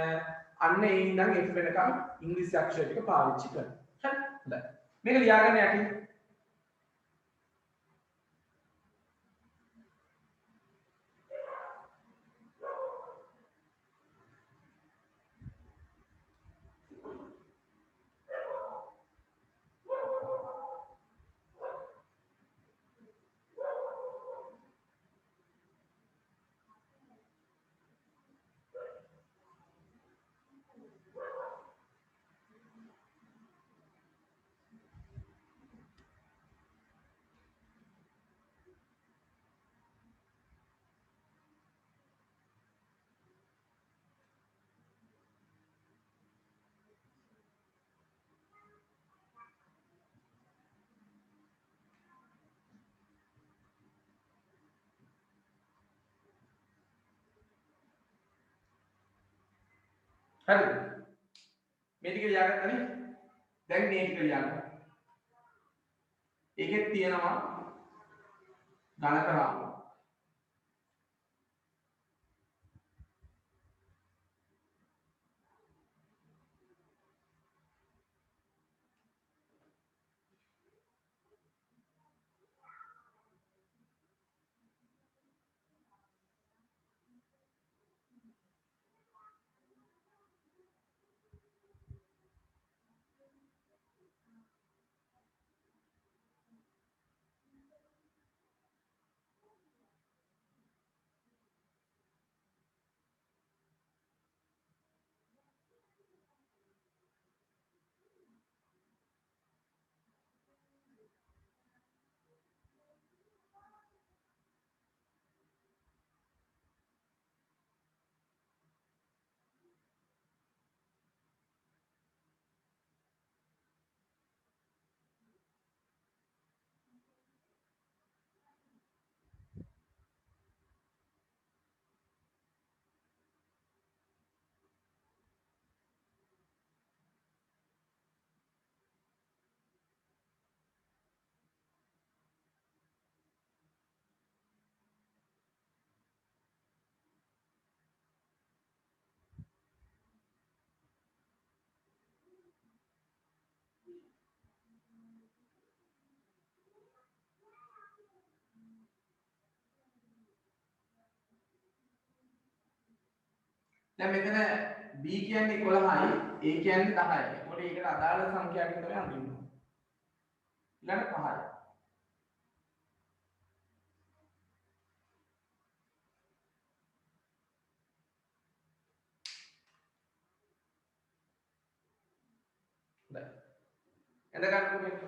අන්න ඒ ඉඳන් F වෙනකන් ඉංග්‍රීසි අක්ෂර ටික පාවිච්චි කරනවා. හරි? හොඳයි. මේක ලියාගන්න යටින් හරිද? මේ ටික ලියාගත්තනේ. දැන් මේ ටික ලියන්න. ඒකෙත් තියෙනවා ගණක රාමුව. දැන් මෙතන b කියන්නේ 11යි a කියන්නේ 10යි. ඒකට ඒකට අදාළ සංඛ්‍යාවකින් තමයි අඳින්නේ. ඊළඟ 5යි. දැන් එඳ ගන්නකො මෙන්න.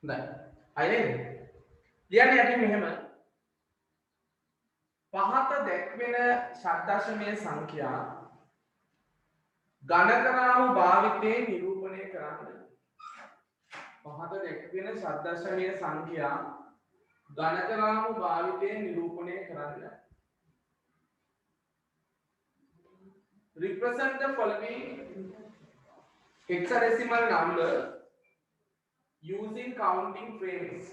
දැන් අයිනේ ලියන්න යටින් මෙහෙම පහත දැක්වෙන ෂඩ්දශමයේ සංඛ්‍යා ගණකරාණු භාවිතයෙන් නිරූපණය කරන්න. පහත දැක්වෙන ෂඩ්දශමයේ සංඛ්‍යා ගණකරාණු භාවිතයෙන් නිරූපණය කරන්න. Represent the following hexadecimal number using counting frames.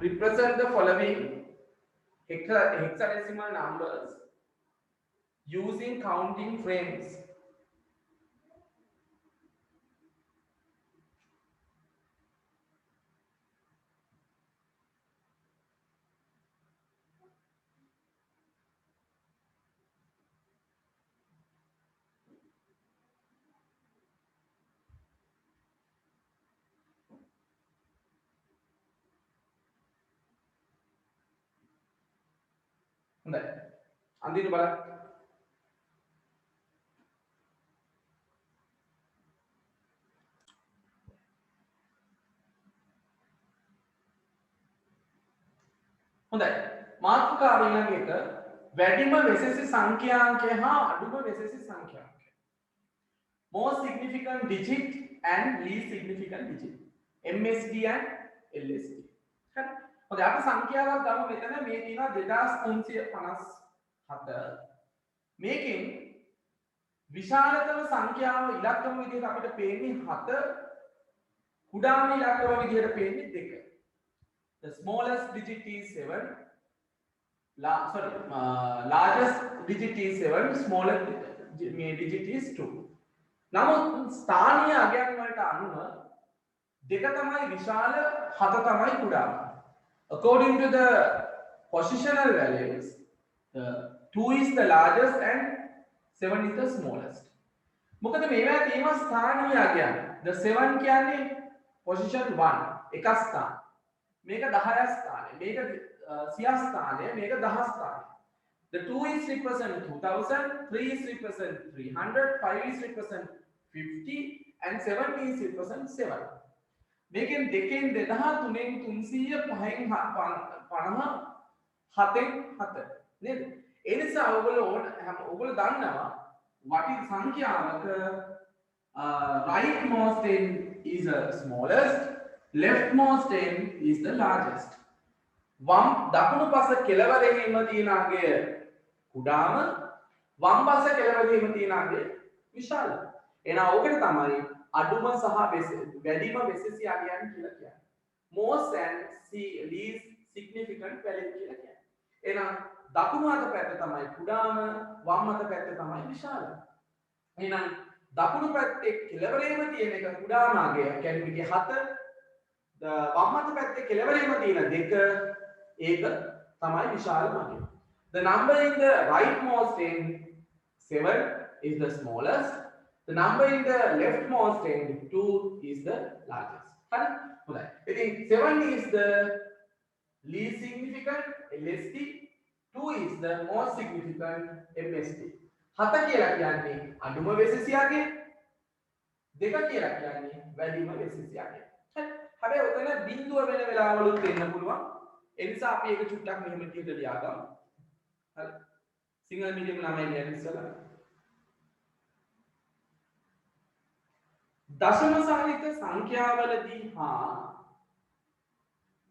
Represent the following hexadecimal numbers using counting frames. හොඳයි. අන්තිමට බලන්න. හොඳයි. මාතෘකාව ඊළඟ එක වැඩිම වෙසෙසි සංඛ්‍යාංකය හා අඩුම වෙසෙසි සංඛ්‍යාංකය. Most significant digit and least significant digit. MSD and LSD. හරි. හොඳයි අපි සංඛ්‍යාවක් ගමු මෙතන මේ තියෙනවා 2357. මේකෙන් විශාලතම සංඛ්‍යාව ඉලක්කම විදිහට අපිට පේන්නේ 7, කුඩාම ඉලක්කම විදිහට පේන්නේ 2. The smallest digit is 7. Largest digit is 7, smallest digit is 2. නමුත් ස්ථානීය අගයන් වලට අනුව 2 තමයි විශාල, 7 තමයි කුඩාම. According to the positional values, the 2 is the largest and 7 is the smallest. මොකද මේවා තියෙනවා ස්ථානීය අගයන්. The 7 කියන්නේ position 1 එක ස්ථාන. මේක 10 ස්ථානය. මේක 100 ස්ථානය. මේක 10 ස්ථානය. The 2 is represent 2000, 3 is represent 300, 5 is represent 50 and 7 is represent 7. මේකෙන් දෙකෙන් 2000, තුනෙන් 300, පහෙන් 50, හතෙන් 7 නේද? ඒ නිසා ඔයගොල්ලෝ දන්නවා what is සංඛ්‍යාවක rightmost end is the smallest, leftmost end is the largest. වම් දකුණු පස කෙළවරෙහිම තියෙන අගය කුඩාම, වම් පස කෙළවරෙහිම තියෙන අගය විශාල. එහෙනම් ඔකට තමයි අඩුම සහ වැඩිම වෙසෙසි අගයන් කියලා කියන්නේ. Most and least significant value කියලා කියන්නේ. එහෙනම් දකුණු අත පැත්ත තමයි කුඩාම, වම් අත පැත්ත තමයි විශාල. එහෙනම් දකුණු පැත්තේ කෙළවරේම තියෙන එක කුඩාම අගය. කියන්නේ මේකේ 7, වම් අත පැත්තේ කෙළවරේම තියෙන 2 ඒක තමයි විශාලම අගය. The number in the rightmost end 7 is the smallest. The number in the leftmost end 2 is the largest. හරි? හොඳයි. ඉතින් 7 is the least significant LSD, 2 is the most significant MSD. 7 කියලා කියන්නේ අඩුම වෙසසියාගේ, 2 කියලා කියන්නේ වැඩිම වෙසසියාගේ. හරි? හැබැයි ඔතන බිඳුව වෙන වෙලාවලුත් වෙන්න පුළුවන්. ඒ නිසා අපි ඒක චුට්ටක් මෙහෙම විදිහට ලියාගමු. හරි? සිංහල මීඩියම් ළමයි කියන්නේ ඉස්සලා දශම සහිත සංඛ්‍යාවලදී හා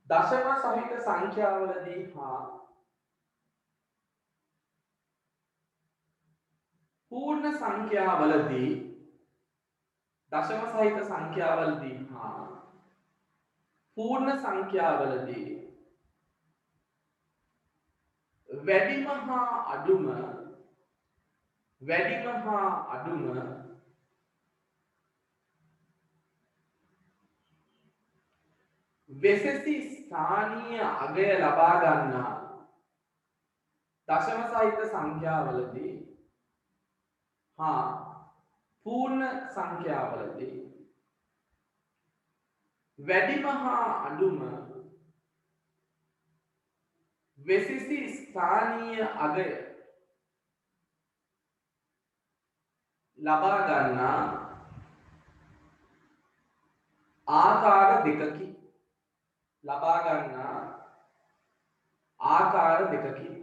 දශම සහිත සංඛ්‍යාවලදී හා पूर्ण සංඛ්‍යාවලදී දශම සහිත සංඛ්‍යාවලදී හා पूर्ण සංඛ්‍යාවලදී වැඩිම හා අඩුම වෙසෙසි ස්ථානීය අගය ලබා ගන්නා දශම සහිත සංඛ්‍යාවලදී හා पूर्ण සංඛ්‍යාවලදී වැඩිම හා අඩුම වෙසෙසි ස්ථානීය අගය ලබා ගන්නා ආකාර දෙකකි. ලබා ගන්නා ආකාර දෙකකි.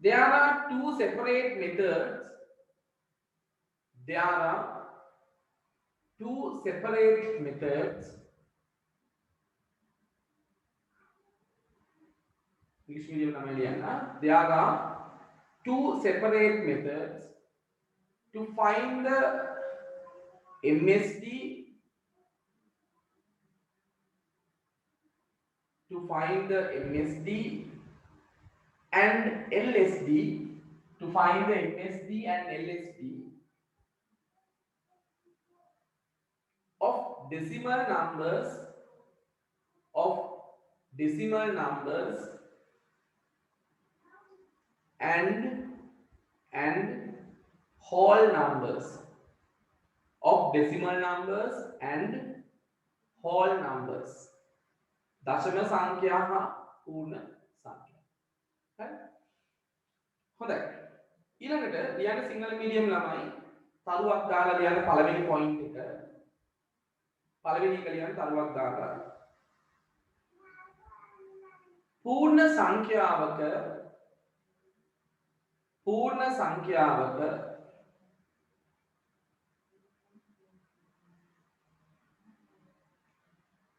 There are two separate methods. There are two separate methods. English medium namal liyanna. There are two separate methods to find the MSD and LSD, to find the MSD and LSD of decimal numbers and whole numbers, of decimal numbers and whole numbers. දශම සංඛ්‍යා හා පූර්ණ සංඛ්‍යා. හරි? හොඳයි. ඊළඟට ලියන්න Sinhala medium ළමයි තරුවක් දාලා ලියන්න පළවෙනි පොයින්ට් එක. පළවෙනි එක ලියන්න තරුවක් දාලා.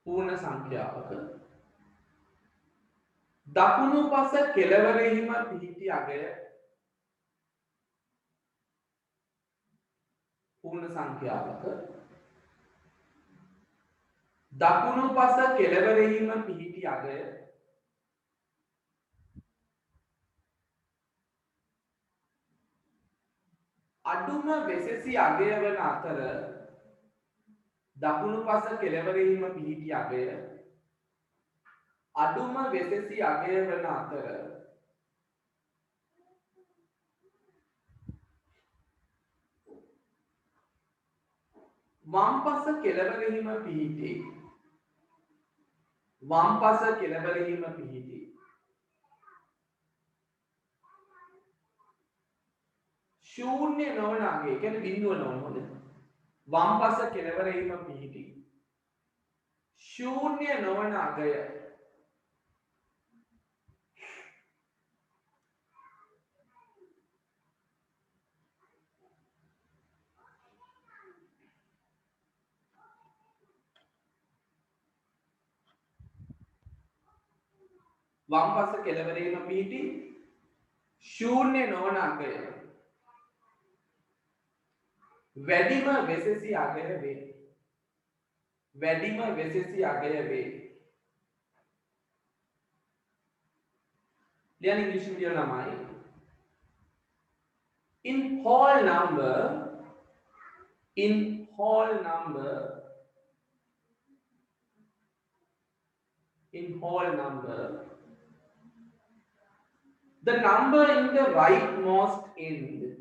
පූර්ණ සංඛ්‍යාවක දකුණු පස කෙළවරෙහිම පිහිටි අගය පූර්ණ සංඛ්‍යාවක දකුණු පස කෙළවරෙහිම පිහිටි අගය අඩුම වෙසෙසි අගය වන අතර දකුණු පස කෙළවරෙහිම පිහිටි අගය අඩුම වෙසෙසි අගය වන අතර වම් පස කෙළවරෙහිම පිහිටි ශූන්‍ය නොවන අගය කියන්නේ බිඳුව නොවන හොඳ වම් පස කෙළවරෙහිම පිහිටි ශූන්‍ය නොවන අගය වම් පස කෙළවරෙහිම පිහිටි ශූන්‍ය නොවන අගය වැඩිම වෙසෙසි අගය වේ. ලියන්න ඉංග්‍රීසි මීඩියම් ළමයි. In whole number The number in the rightmost end,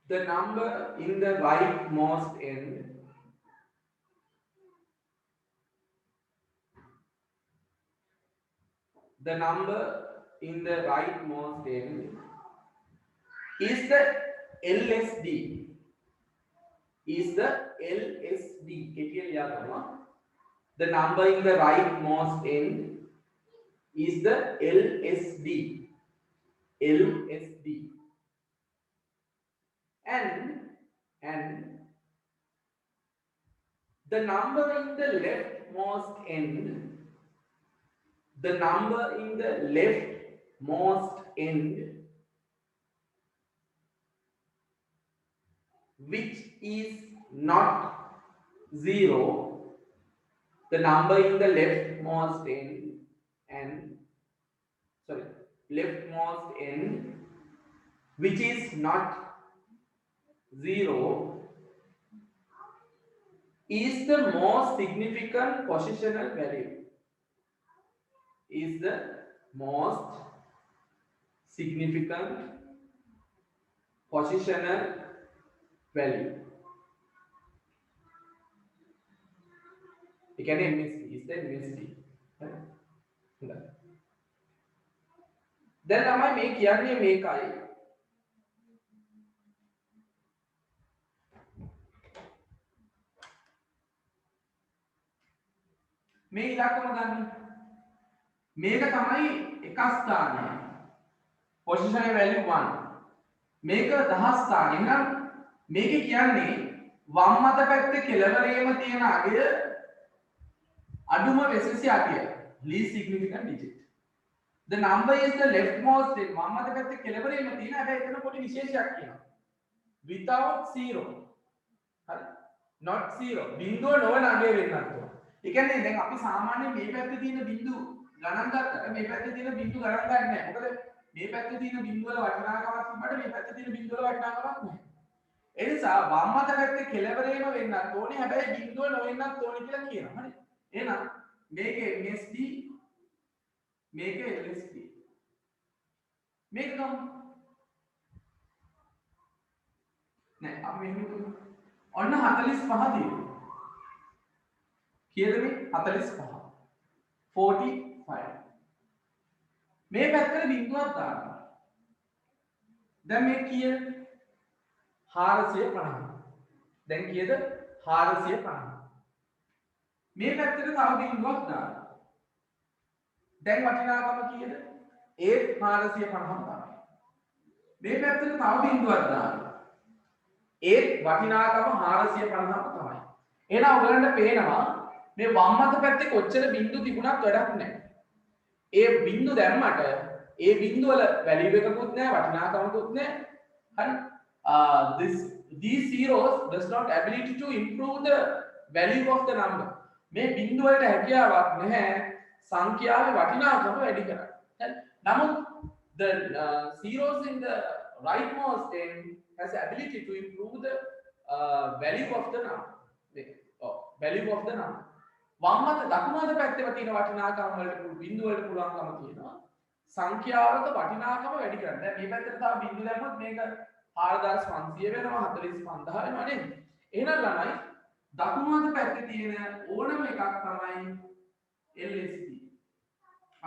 the number in the rightmost end the number in the rightmost end is the LSD. Is the LSD. KTL याद रखना. The number in the rightmost end is the LSD. LSD. And the number in the leftmost end, the number in the leftmost end, which is not 0, the number in the leftmost end, which is not 0, is the most significant positional value. Is the most significant positional value. You can MSD. Is the MSD. Then am I make කියන්නේ මේකයි. මේ ඉලක්කම ගන්න. මේක තමයි එක ස්ථානය. positional value 1. මේක 10 ස්ථානය. එහෙනම් මේක කියන්නේ වම් අත පැත්තේ කෙළවරේම තියෙන අගය අඩුම වෙසෙසි අගය. least significant digit. The number is the leftmost end. වම් අත පැත්තේ කෙළවරේම තියෙන හැබැයි එතන පොඩි විශේෂයක් කියනවා. without 0. හරි. not 0. බිඳුව නොවන අගය වෙන්නත් ඕන. ඒ කියන්නේ දැන් අපි සාමාන්‍යයෙන් මේ පැත්තේ තියෙන බිඳු ගණන් ගත්තට මේ පැත්තේ තියෙන බිඳු ගණන් ගන්න නැහැ. මොකද මේ පැත්තේ තියෙන බිඳු වල වටිනාකමක් තිබ්බට මේ පැත්තේ තියෙන බිඳු වල වටිනාකමක් නැහැ. ඒ නිසා වම් අත පැත්තේ කෙළවරේම වෙන්නත් ඕනේ. හැබැයි බිඳුව නොවෙන්නත් ඕනේ කියලා කියනවා. හරි. එහෙනම් මේකේ MSD මේකේ LSD මේක ගමු. නෑ අපි මෙහෙම කරමු. ඔන්න 45 තියෙනවා. කීයද මේ 45 45 මේ පැත්තට බිඳුවක් දානවා. දැන් මේ කීයද 450. දැන් කීයද 450. මේ පැත්තට තව බිඳුවක් දානවා. දැන් වටිනාකම කීයද 450 තමයි. මේ පැත්තට තව බිඳුවක් දානවා. වටිනාකම 450 තමයි. එහෙනම් ඔයගලන්ට පේනවා මේ වම් අත පැත්තේ කොච්චර බිඳු තිබුණත් වැඩක් නැහැ. ඒ බිඳු දැම්මට ඒ බිඳු වල වැලියු එකකුත් නැහැ, වටිනාකමකුත් නැහැ. හරි. These zeros does not ability to improve the value of the number. මේ බිඳු වලට හැකියාවක් නැහැ සංඛ්‍යාවේ වටිනාකම වැඩි කරන්න. හරි. නමුත් the zeros in the rightmost end has the ability to improve the value of the number. Value of the number. වම් අත දකුණු අත පැත්තේ තියෙන වටිනාකම් වලට බිඳු වලට පුළුවන්කම තියෙනවා සංඛ්‍යාවක වටිනාකම වැඩි කරන්න. දැන් මේ පැත්තට තව බිඳු දැම්මොත් මේක 4500 වෙනවා 45000 වෙනවා නේද? එහෙනම් ළමයි දකුණු අත පැත්තේ තියෙන ඕනම එකක් තමයි LSD.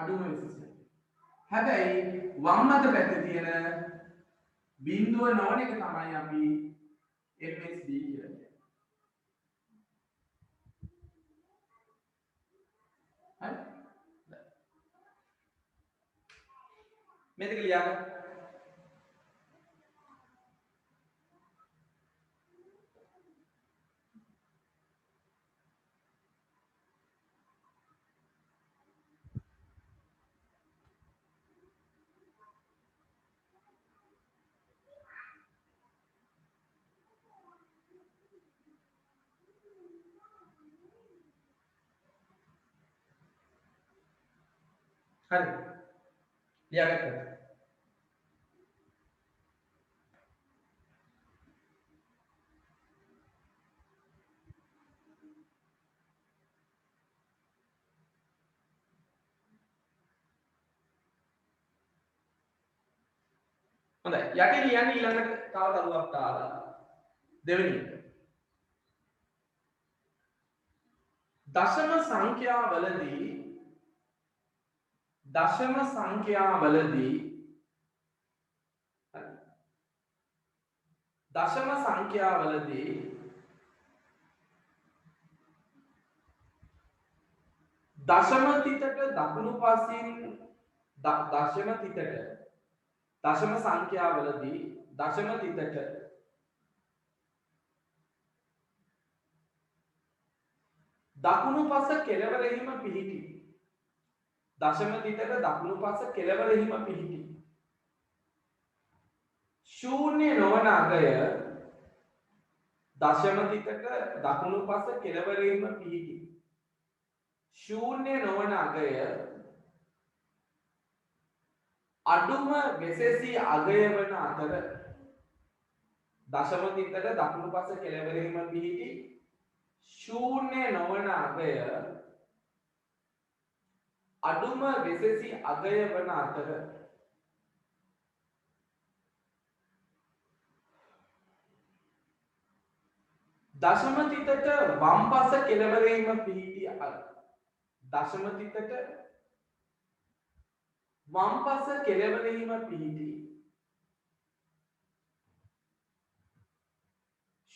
අඩුම විශේෂය. හැබැයි වම් අත පැත්තේ තියෙන බිඳුව නොවන එක තමයි අපි MSD කියලා කියන්නේ. හරි? මේ දෙක ලියාගන්න. හරි. ලියාගත්තා. හොඳයි. යටි ලියන්න ඊළඟට තව දරුවක් දාලා දෙවෙනි එක. දශම සංඛ්‍යාවලදී දශම සංඛ්‍යාවලදී දශම තිතට දකුණු පසින් දශම තිතට දශම සංඛ්‍යාවලදී දශම තිතට දකුණු පස කෙළවරෙහිම පිහිටි දශම තිතට දකුණු පස කෙළවරෙහිම පිහිටි ශූන්‍ය නොවන අගය දශම තිතට දකුණු පස කෙළවරෙහිම පිහිටි ශූන්‍ය නොවන අගය අඩුම වෙසෙසි අගය වන අතර දශම තිතට දකුණු පස කෙළවරෙහිම පිහිටි ශූන්‍ය නොවන අගය අඩුම වෙසෙසි අගය වන අතර දශම තිතට වම් පස කෙළවරෙහිම පිහිටි දශම තිතට වම් පස කෙළවරෙහිම පිහිටි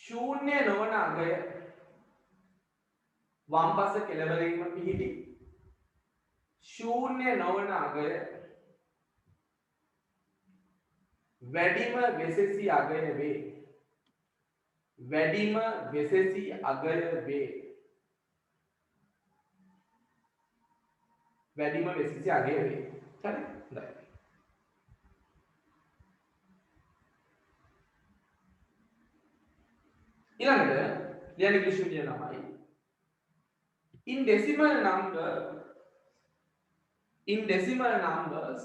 ශූන්‍ය නොවන අගය වම් පස කෙළවරෙහිම පිහිටි ශූන්‍ය නොවන අගය වැඩිම වෙසෙසි අගය වේ වැඩිම වෙසෙසි අගය වේ වැඩිම වෙසෙසි අගය වේ හරි හොඳයි ඊළඟට ලියන්න ඉංග්‍රීසි විදිය නමයි in decimal numbers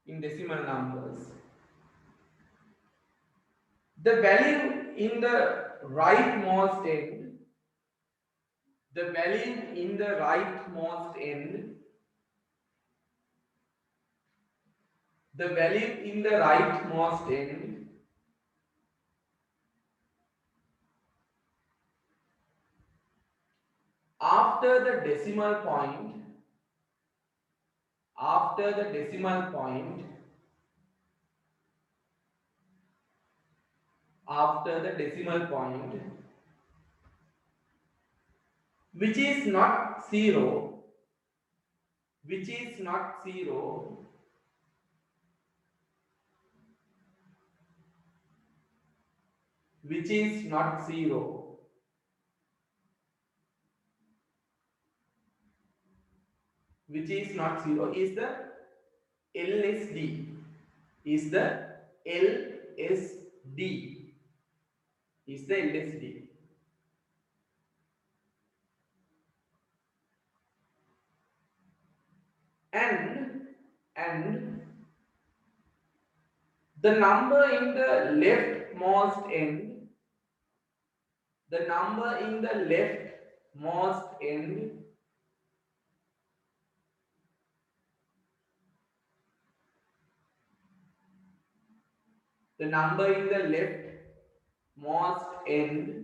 in decimal numbers the value in the rightmost end the value in the rightmost end the value in the rightmost end after the decimal point after the decimal point which is not zero which is not zero which is not zero which is not zero is the LSD is the LSD is the LSD and the number in the leftmost end the number in the leftmost end the number in the leftmost end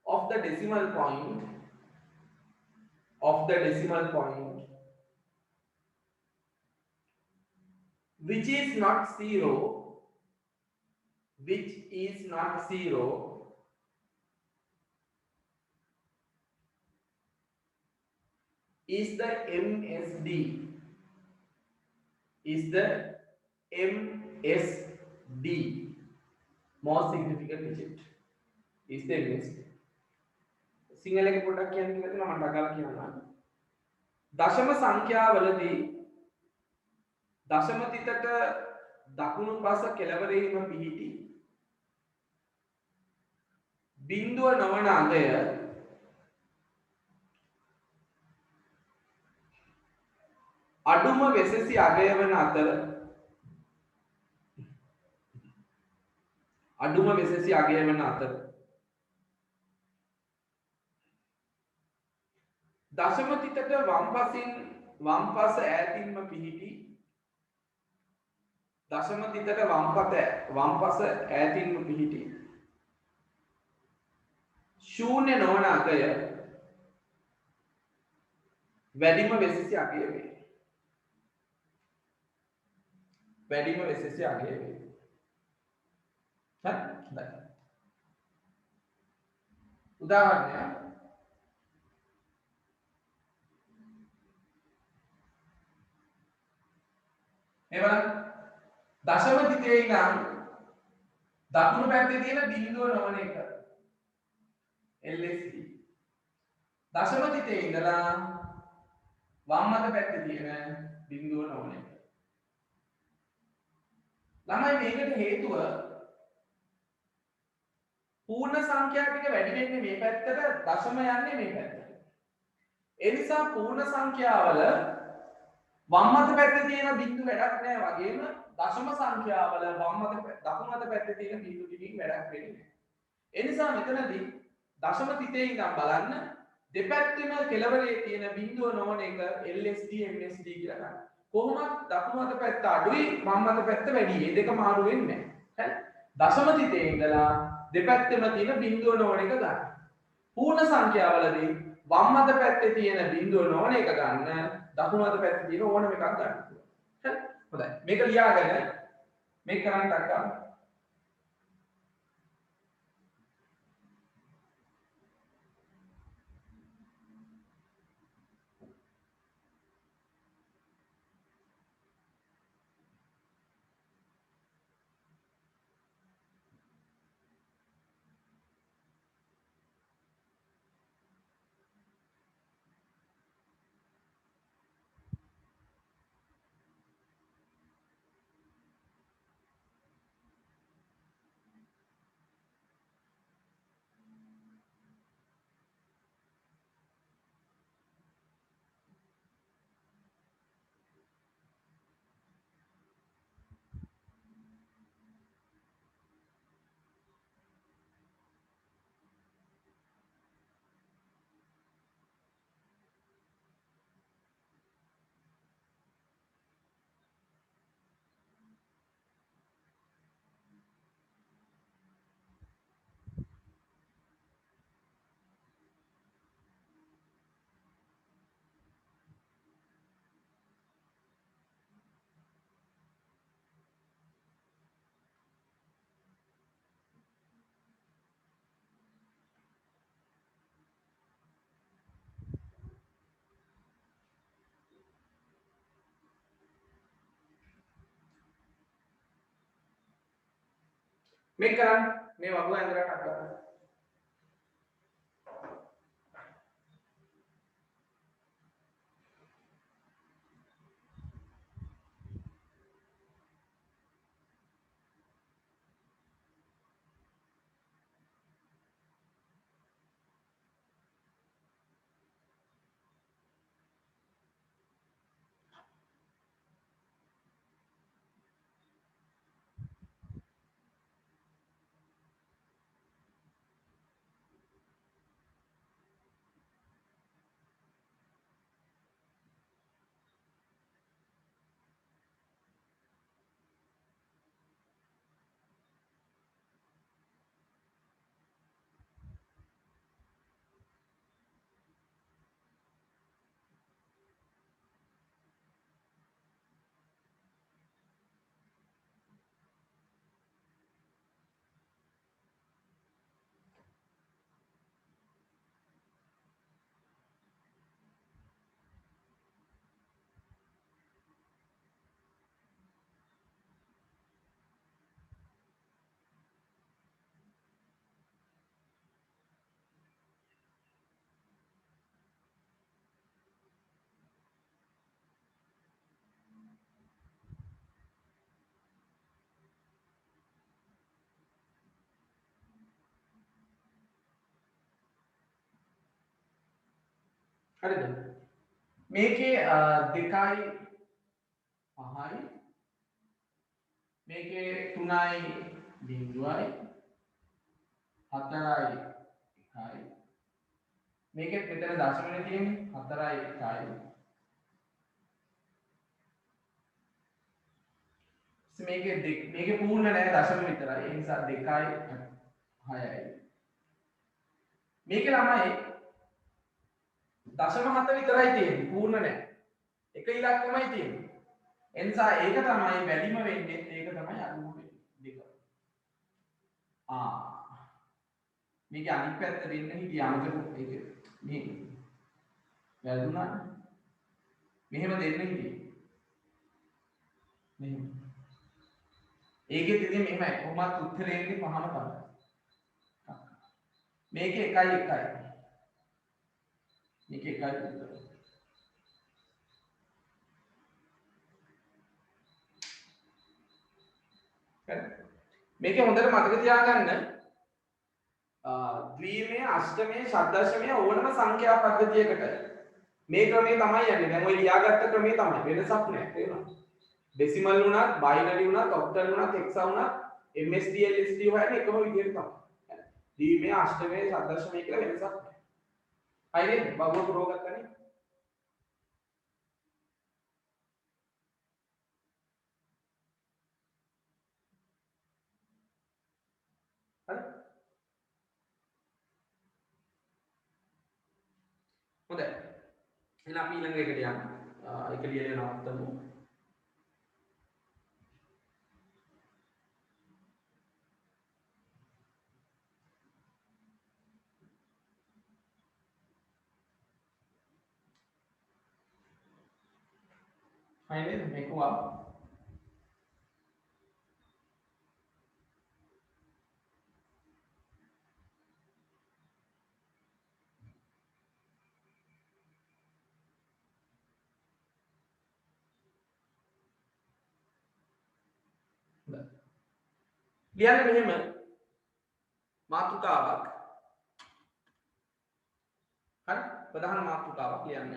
of the decimal point which is not zero is the MSD most significant digit is the MSD Sinhala එක පොඩ්ඩක් කියන්න කියලා තියෙනවා මම ඩගාලා කියනවා දශම සංඛ්‍යාවලදී දශම තිතට දකුණු පස කෙළවරෙහිම පිහිටි බිඳුව නොවන අගය අඩුම වෙසෙසි අගය වන අතර දශම තිතට වම් පස ඈතින්ම පිහිටි දශම තිතට වම් පස ඈතින්ම පිහිටි ශූන්‍ය නොවන අගය වැඩිම වෙසෙසි අගය වේ. වැඩිම වෙසෙසි අගය වේ. හරි? හොඳයි. උදාහරණයක් එවනම් දශම තිතේ ඉඳන් දකුණු පැත්තේ තියෙන බිඳුව නොවන එක LSD. දශම තිතේ ඉඳලා වම් අත පැත්තේ තියෙන බිඳුව නොවන එක. ළමයි මේකට හේතුව පූර්ණ සංඛ්‍යා ටික වැඩි වෙන්නේ මේ පැත්තට, දශම යන්නේ මේ පැත්තට. ඒ නිසා පූර්ණ සංඛ්‍යාවල වම් අත පැත්තේ තියෙන බිඳු වැඩක් නැහැ වගේම දශම සංඛ්‍යාවල දකුණු අත පැත්තේ තියෙන බිඳු ටිකකින් වැඩක් වෙන්නේ නැහැ. ඒ නිසා මෙතනදී දශම තිතේ ඉඳන් බලන්න දෙපැත්තෙම කෙළවරේ තියෙන බිඳුව නොවන එක LSD MSD කියලා ගන්න. කොහොමද දකුණු අත පැත්ත අඩුයි වම් අත පැත්ත වැඩි. මේ දෙක මාරු වෙන්නේ නැහැ. හරි? දශම තිතේ ඉඳලා දෙපැත්තෙම තියෙන බිඳුව නොවන එක ගන්න. පූර්ණ සංඛ්‍යාවලදී වම් අත පැත්තේ තියෙන බිඳුව නොවන එක ගන්න, දකුණු අත පැත්තේ තියෙන ඕනම එකක් ගන්න. හරි? හොඳයි. මේක ලියාගෙන මේක කරන්න ටක්කා. මේක කරන්න මේ වගුව ඇඳලා ටක්කා. හරිද? මේකේ 2යි 5යි මේකේ 3යි බිංදුවයි 4යි 1යි මේකෙත් මෙතන දශමනේ තියෙන්නේ 4යි 1යි. මේකේ පූර්ණ නැහැ දශම විතරයි. ඒ නිසා 2යි 6යි. මේකේ ළමයි දශම 7 විතරයි තියෙන්නේ. පූර්ණ නැහැ. එක ඉලක්කමයි තියෙන්නේ. ඒ නිසා ඒක තමයි වැඩිම වෙන්නේ. ඒක තමයි අඩුම වෙන්නේ. 2. මේක අනිත් පැත්ත දෙන්න හිටියා මොකද ඒක මේ වැදුනා මෙහෙම දෙන්න හිටියේ මෙහෙම ඒකෙත් ඉතින් මෙහෙමයි කොහොමත් උත්තරේ එන්නේ පහම තමයි මේකේ 1යි 1යි මේකේ 1යි උත්තර හරි මේකේ හොඳට මතක තියාගන්න ද්විමය අෂ්ටමය ෂඩ්දශමය ඕනම සංඛ්‍යා පද්ධතියකට මේ ක්‍රමය තමයි යන්නේ. දැන් ඔය ලියාගත්ත ක්‍රමය තමයි. වෙනසක් නැහැ. තේරුණාද? ඩෙසිමල් වුණත්, බයිනරි වුණත්, ඔක්ටල් වුණත්, හෙක්සා වුණත් MSD LSD හොයන්නේ එකම විදිහට තමයි. ද්විමය අෂ්ටමය ෂඩ්දශමය කියලා වෙනසක් නැහැ. හරි නේද? බබුව පුරව ගත්තනේ. හරි? හොඳයි. එහෙනම් අපි ඊළඟ එකට යන්න. ඒක ලියලා නවත්තමු. හරි නේද? මේක වා. ලියන්න මෙහෙම මාතෘකාවක් හරි ප්‍රධාන මාතෘකාවක් ලියන්න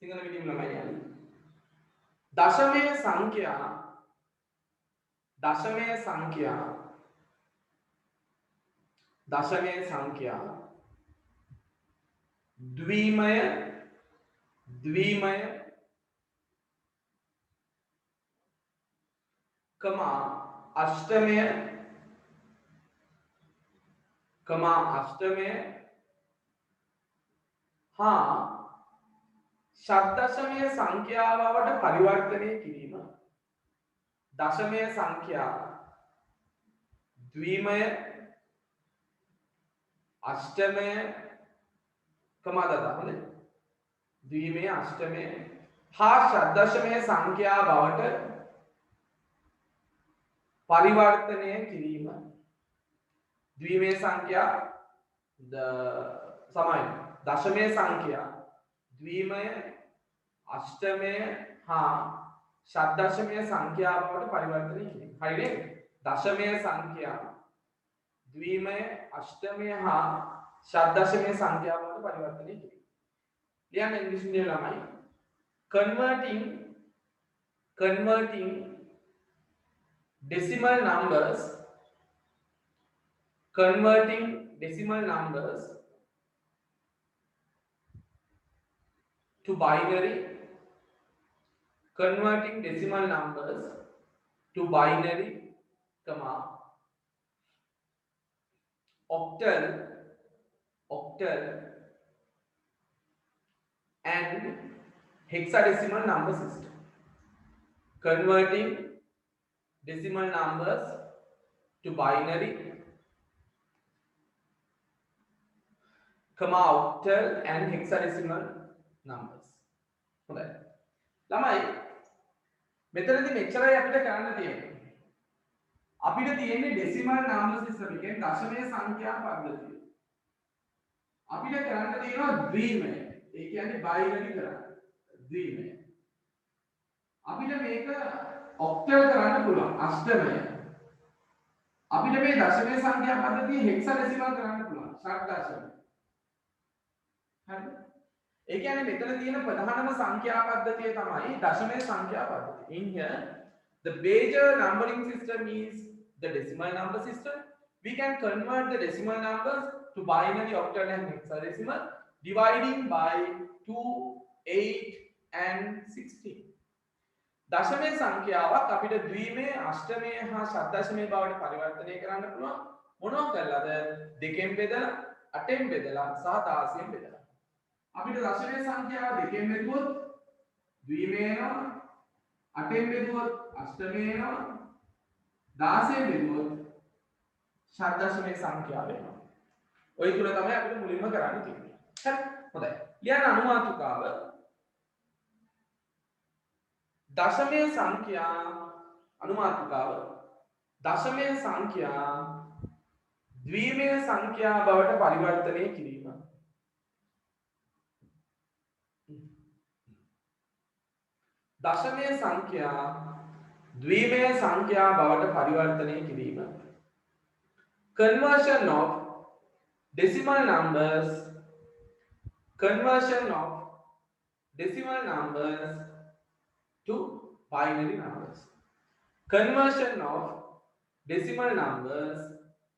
සිංහල මීඩියම් ළමයි යන්නේ දශමය සංඛ්‍යා ද්විමය අෂ්ටමය හා ෂඩ්දශමය සංඛ්‍යාවට පරිවර්තනය කිරීම දශමය සංඛ්‍යා ද්විමය අෂ්ටමය හොඳ ද්විමය අෂ්ටමය හා ෂඩ්දශමය සංඛ්‍යා බවට පරිවර්තනය කිරීම ද්විමය සංඛ්‍යා දශමය සංඛ්‍යා ද්විමය අෂ්ටමය හා ෂඩ්දශමය සංඛ්‍යා බවට පරිවර්තනය කිරීම. හරි නේද? දශමය සංඛ්‍යා ද්විමය අෂ්ටමය හා ෂඩ්දශමය සංඛ්‍යා බවට පරිවර්තනය කිරීම. ලියන්න ඉංග්‍රීසි මීඩියම් ළමයි converting decimal numbers to binary octal and hexadecimal number system. Converting decimal numbers to binary, octal and hexadecimal numbers. හොඳයි. ළමයි මෙතනදී මෙච්චරයි අපිට කරන්න තියෙන්නේ. අපිට තියෙන්නේ decimal number system එකෙන් දශමය සංඛ්‍යා පද්ධතිය. අපිට කරන්න තියෙනවා ද්විමය. ඒ කියන්නේ බයිනරි කරන්න. ද්විමය. අපිට මේක ඔක්ටල් කරන්න පුළුවන් අෂ්ටමය. අපිට මේ දශමය සංඛ්‍යා පද්ධතිය හෙක්සාඩෙසිමල් කරන්න පුළුවන් ෂඩ්දශමය. හරිද? ඒ කියන්නේ මෙතන තියෙන ප්‍රධානම සංඛ්‍යා පද්ධතිය තමයි දශමය සංඛ්‍යා පද්ධතිය. In here the major numbering system is the decimal number system. We can convert the decimal numbers to to binary, octal and hexadecimal, dividing by 2, 8 and 16. දශමයේ සංඛ්‍යාවක් අපිට ද්විමේ, අෂ්ටමයේ හා ෂඩ්දශමයේ බවට පරිවර්තනය කරන්න පුළුවන්. මොනවා කරලාද? දෙකෙන් බෙදලා, 8ෙන් බෙදලා සහ 16ෙන් බෙදලා. අපිට දශමයේ සංඛ්‍යාව දෙකෙන් බෙදුවොත් ද්විමේ එනවා, 8ෙන් බෙදුවොත් අෂ්ටමයේ එනවා, 16ෙන් බෙදුවොත් ෂඩ්දශමයේ සංඛ්‍යාව එනවා. ඔය තුන තමයි අපිට මුලින්ම කරන්න තියෙන්නේ. හරි. හොඳයි. ලියන අනුමාතුකාව දශමයේ සංඛ්‍යා අනුමාතුකාව දශමයේ සංඛ්‍යා ද්විමය සංඛ්‍යා බවට පරිවර්තනය කිරීම. දශමයේ සංඛ්‍යා ද්විමය සංඛ්‍යා බවට පරිවර්තනය කිරීම. Conversion of decimal numbers to binary numbers. Conversion of decimal numbers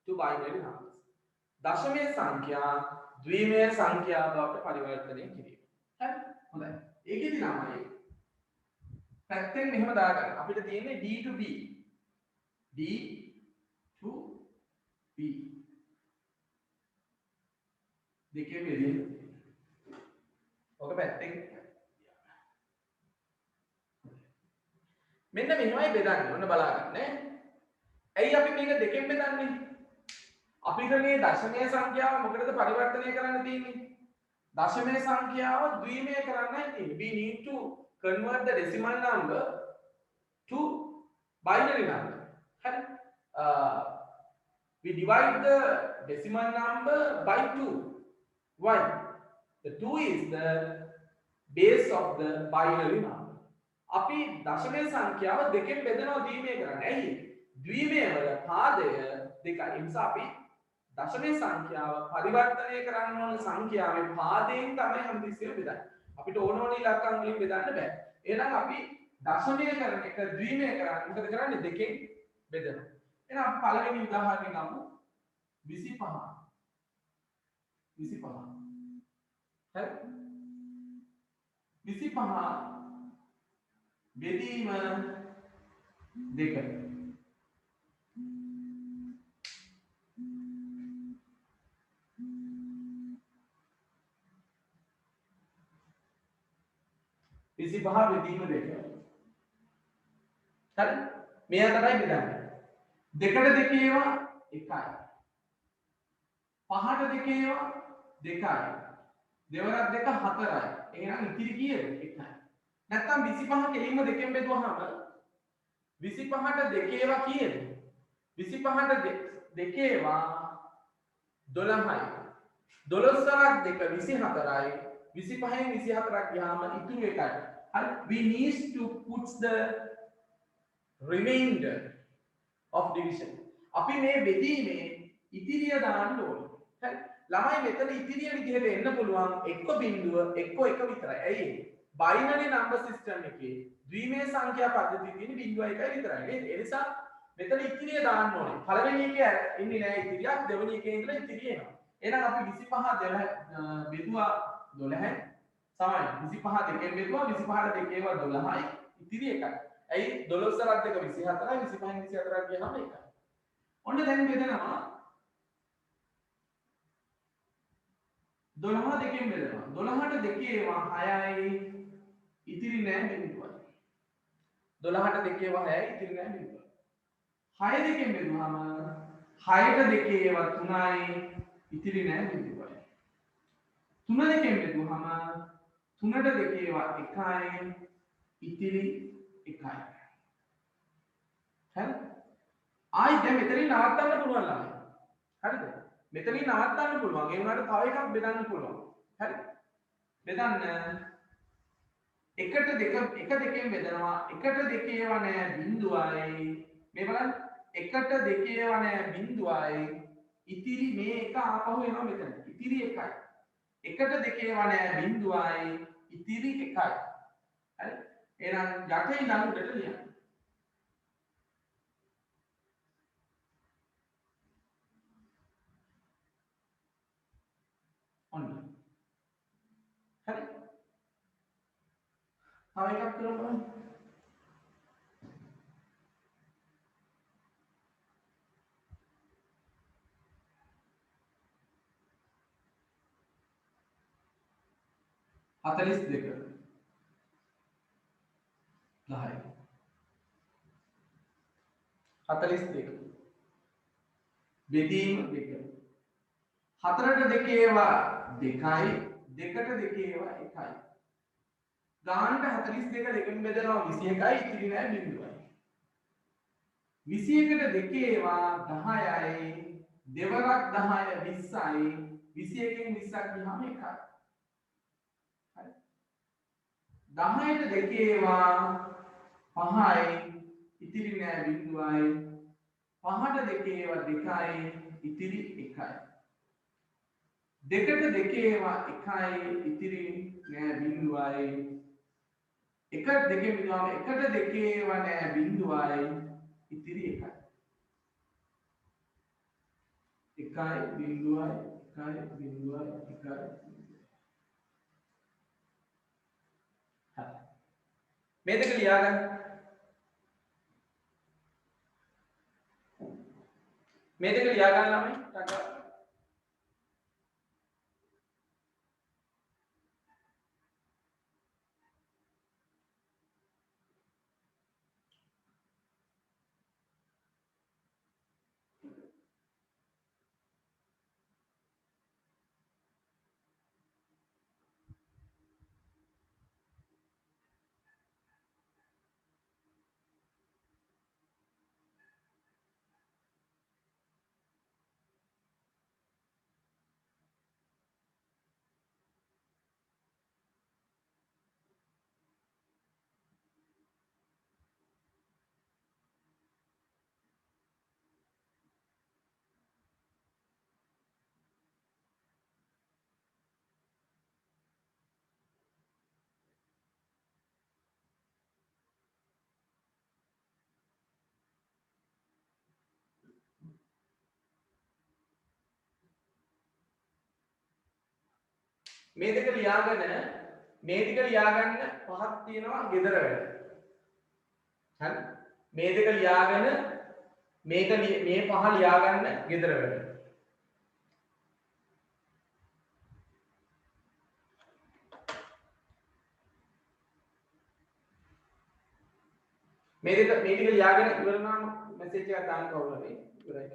to binary numbers. දශමයේ සංඛ්‍යා ද්විමය සංඛ්‍යා බවට පරිවර්තනය කිරීම. හරි. හොඳයි. ඒකෙදි තමයි පැත්තෙන් මෙහෙම දාගන්න. අපිට තියෙන්නේ D to B. D to B. දෙකේ බෙදෙන්න. ඔක පැත්තෙන් මෙන්න මෙහෙමයි බෙදන්නේ. ඔන්න බලන්න නේ. ඇයි අපි මේක දෙකෙන් බෙදන්නේ? අපිට මේ දශමයේ සංඛ්‍යාව මොකටද පරිවර්තනය කරන්න තියෙන්නේ? දශමයේ සංඛ්‍යාව ද්විමය කරන්නයි තියෙන්නේ. We need to convert the decimal number to binary number. හරි. We divide the decimal number by 2. Why? The 2 is the base of the binary number. අපි දශමයේ සංඛ්‍යාව දෙකෙන් බෙදනවා ද්විමය කරන්න. ඇයි? ද්විමය වල පාදය දෙකයි. ඒ නිසා අපි දශමයේ සංඛ්‍යාව පරිවර්තනය කරන්න ඕන සංඛ්‍යාවේ පාදයෙන් තමයි හැමතිස්සෙම බෙදන්නේ. අපිට ඕන ඉලක්කම් වලින් බෙදන්න බෑ. එහෙනම් අපි දශමය කරන එක ද්විමය කරන්නේ මොකද කරන්නේ? දෙකෙන් බෙදනවා. එහෙනම් අපි පළවෙනි උදාහරණය ගමු. 25. 25. හරි? 25 බෙදීම 2. බෙදීම 2. හරි? මෙයා තමයි බෙදන්නේ. 2ට 2 ඒවා 1යි. 5ට 2 ඒවා 2යි. දෙවරක් 2 4යි. එහෙනම් ඉතිරි කීයද? 1යි. නැත්තම් 25 කෙලින්ම දෙකෙන් බෙදුවහම 25ට 2 ඒවා කීයද? 25ට 2 ඒවා 12යි. 12 සරක් 2 24යි. 25න් 24ක් ගියාම ඉතුරු එකයි. හරි. We need to put the remainder of division. අපි මේ බෙදීමේ ඉතිරිය දාන්න ඕනේ. හරි. ළමයි මෙතන ඉතිරිය විදිහට එන්න පුළුවන් එක්ක බිඳුව එක්ක එක විතරයි. ඇයි ඒ? binary number system එකේ ද්විමය සංඛ්‍යා පද්ධතිය තියෙන 0 1යි විතරයි නේද? ඒ නිසා මෙතන ඉතිරිය දාන්න ඕනේ. පළවෙනි එකේ ඉන්නේ නැහැ ඉතිරියක්, දෙවෙනි එකේ ඉඳලා ඉතිරිය එනවා. එහෙනම් අපි 25 බෙදුවා 12යි සමයි. 25 දෙකෙන් බෙදුවා 25ට 2 ඒවා 12යි ඉතිරි එකයි. ඇයි 12 සරක් 2 24යි 25න් 24ක් ගියාම එකයි. ඔන්න දැන් බෙදනවා 12 දෙකෙන් බෙදනවා. 12ට 2 ඒවා 6යි ඉතිරි නෑ බිඳුවයි. 12ට 2 ඒවා 6යි ඉතිරි නෑ බිඳුවයි. 6 දෙකෙන් බෙදුවාම 6ට 2 ඒවා 3යි ඉතිරි නෑ බිඳුවයි. 3 දෙකෙන් බෙදුවාම 3ට 2 ඒවා 1යි ඉතිරි 1යි. හරි? ආයි දැන් මෙතනින් නවත්තන්න පුළුවන් ළමයි. හරිද? මෙතනින් නවත්තන්න පුළුවන්. ඒ වුණාට තව එකක් බෙදන්න පුළුවන්. හරි? බෙදන්න එකට එක දෙකෙන් බෙදනවා. එකට 2 ඒවා නෑ බිඳුවයි. මේ බලන්න එකට 2 ඒවා නෑ බිඳුවයි. ඉතිරි මේ එක ආපහු එනවා මෙතන. ඉතිරි 1යි. එකට 2 ඒවා නෑ බිඳුවයි. ඉතිරි 1යි. හරි? එහෙනම් යට ඉඳන් උඩට ලියන්න. තව එකක් කරමු බලන්න. හතලිස් දෙක 10 42 බෙදීම 2 4ට 2 ඒවා 2යි 2ට 2 ඒවා 1යි ගානට 42 දෙකෙන් බෙදනවා 21යි ඉතිරි නෑ බිඳුවයි 21ට 2 ඒවා 10යි දෙවරක් 10 20යි 21කින් 20ක් ගියාම 1යි හරි 10ට 2 ඒවා 5යි ඉතිරි නෑ බිඳුවයි 5ට 2 ඒවා 2යි ඉතිරි 1යි 2ට 2 ඒවා 1යි ඉතිරි නෑ බිඳුවයි 1ට 2 බෙදුවාම 1ට 2 ඒවා නෑ බිඳුවයි ඉතිරි 1යි 1යි බිඳුවයි 1යි බිඳුවයි 1යි මේ දෙක ලියාගන්න මේ දෙක ලියාගන්න ළමයි ටක මේ දෙක ලියාගෙන මේ ටික ලියාගන්න පහක් තියෙනවා ගෙදර වැඩ. හරි? මේ දෙක ලියාගෙන මේ පහ ලියාගන්න ගෙදර වැඩ. මේ ටික ලියාගෙන ඉවර නම් මැසේජ් එකක් දාන්න කවුරු හරි ඉවරයි.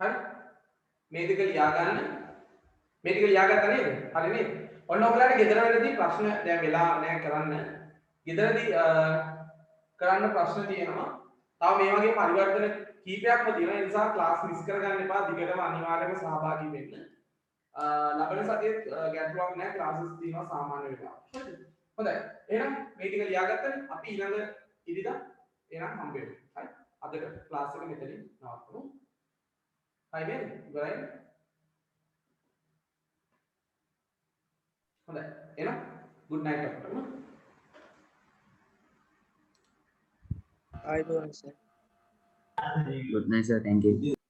හරි මේ දෙක ලියාගන්න මේ ටික ලියාගත්තා නේද හරි නේද ඔන්න ඔයගොල්ලන්ට ගෙදර වැඩදී ප්‍රශ්න දැන් වෙලා නැහැ කරන්න ගෙදරදී කරන්න ප්‍රශ්න තියෙනවා තව මේ වගේ පරිවර්තන කීපයක්ම තියෙනවා ඒ නිසා ක්ලාස් මිස් කරගන්න එපා දිගටම අනිවාර්යයෙන්ම සහභාගී වෙන්න ලබන සතියේ ගැටලුවක් නැහැ ක්ලාසස් තියෙනවා සාමාන්‍ය වෙලාවට හරිද හොඳයි එහෙනම් මේ ටික ලියාගත්තනේ අපි ඊළඟ ඉරිදා එහෙනම් හම්බ වෙමු හරි අදට ක්ලාස් එක මෙතනින් නවත්වමු හරි නේද ඉවරයි හොඳයි එහෙනම් good night අපිටම Good night, sir. Thank you.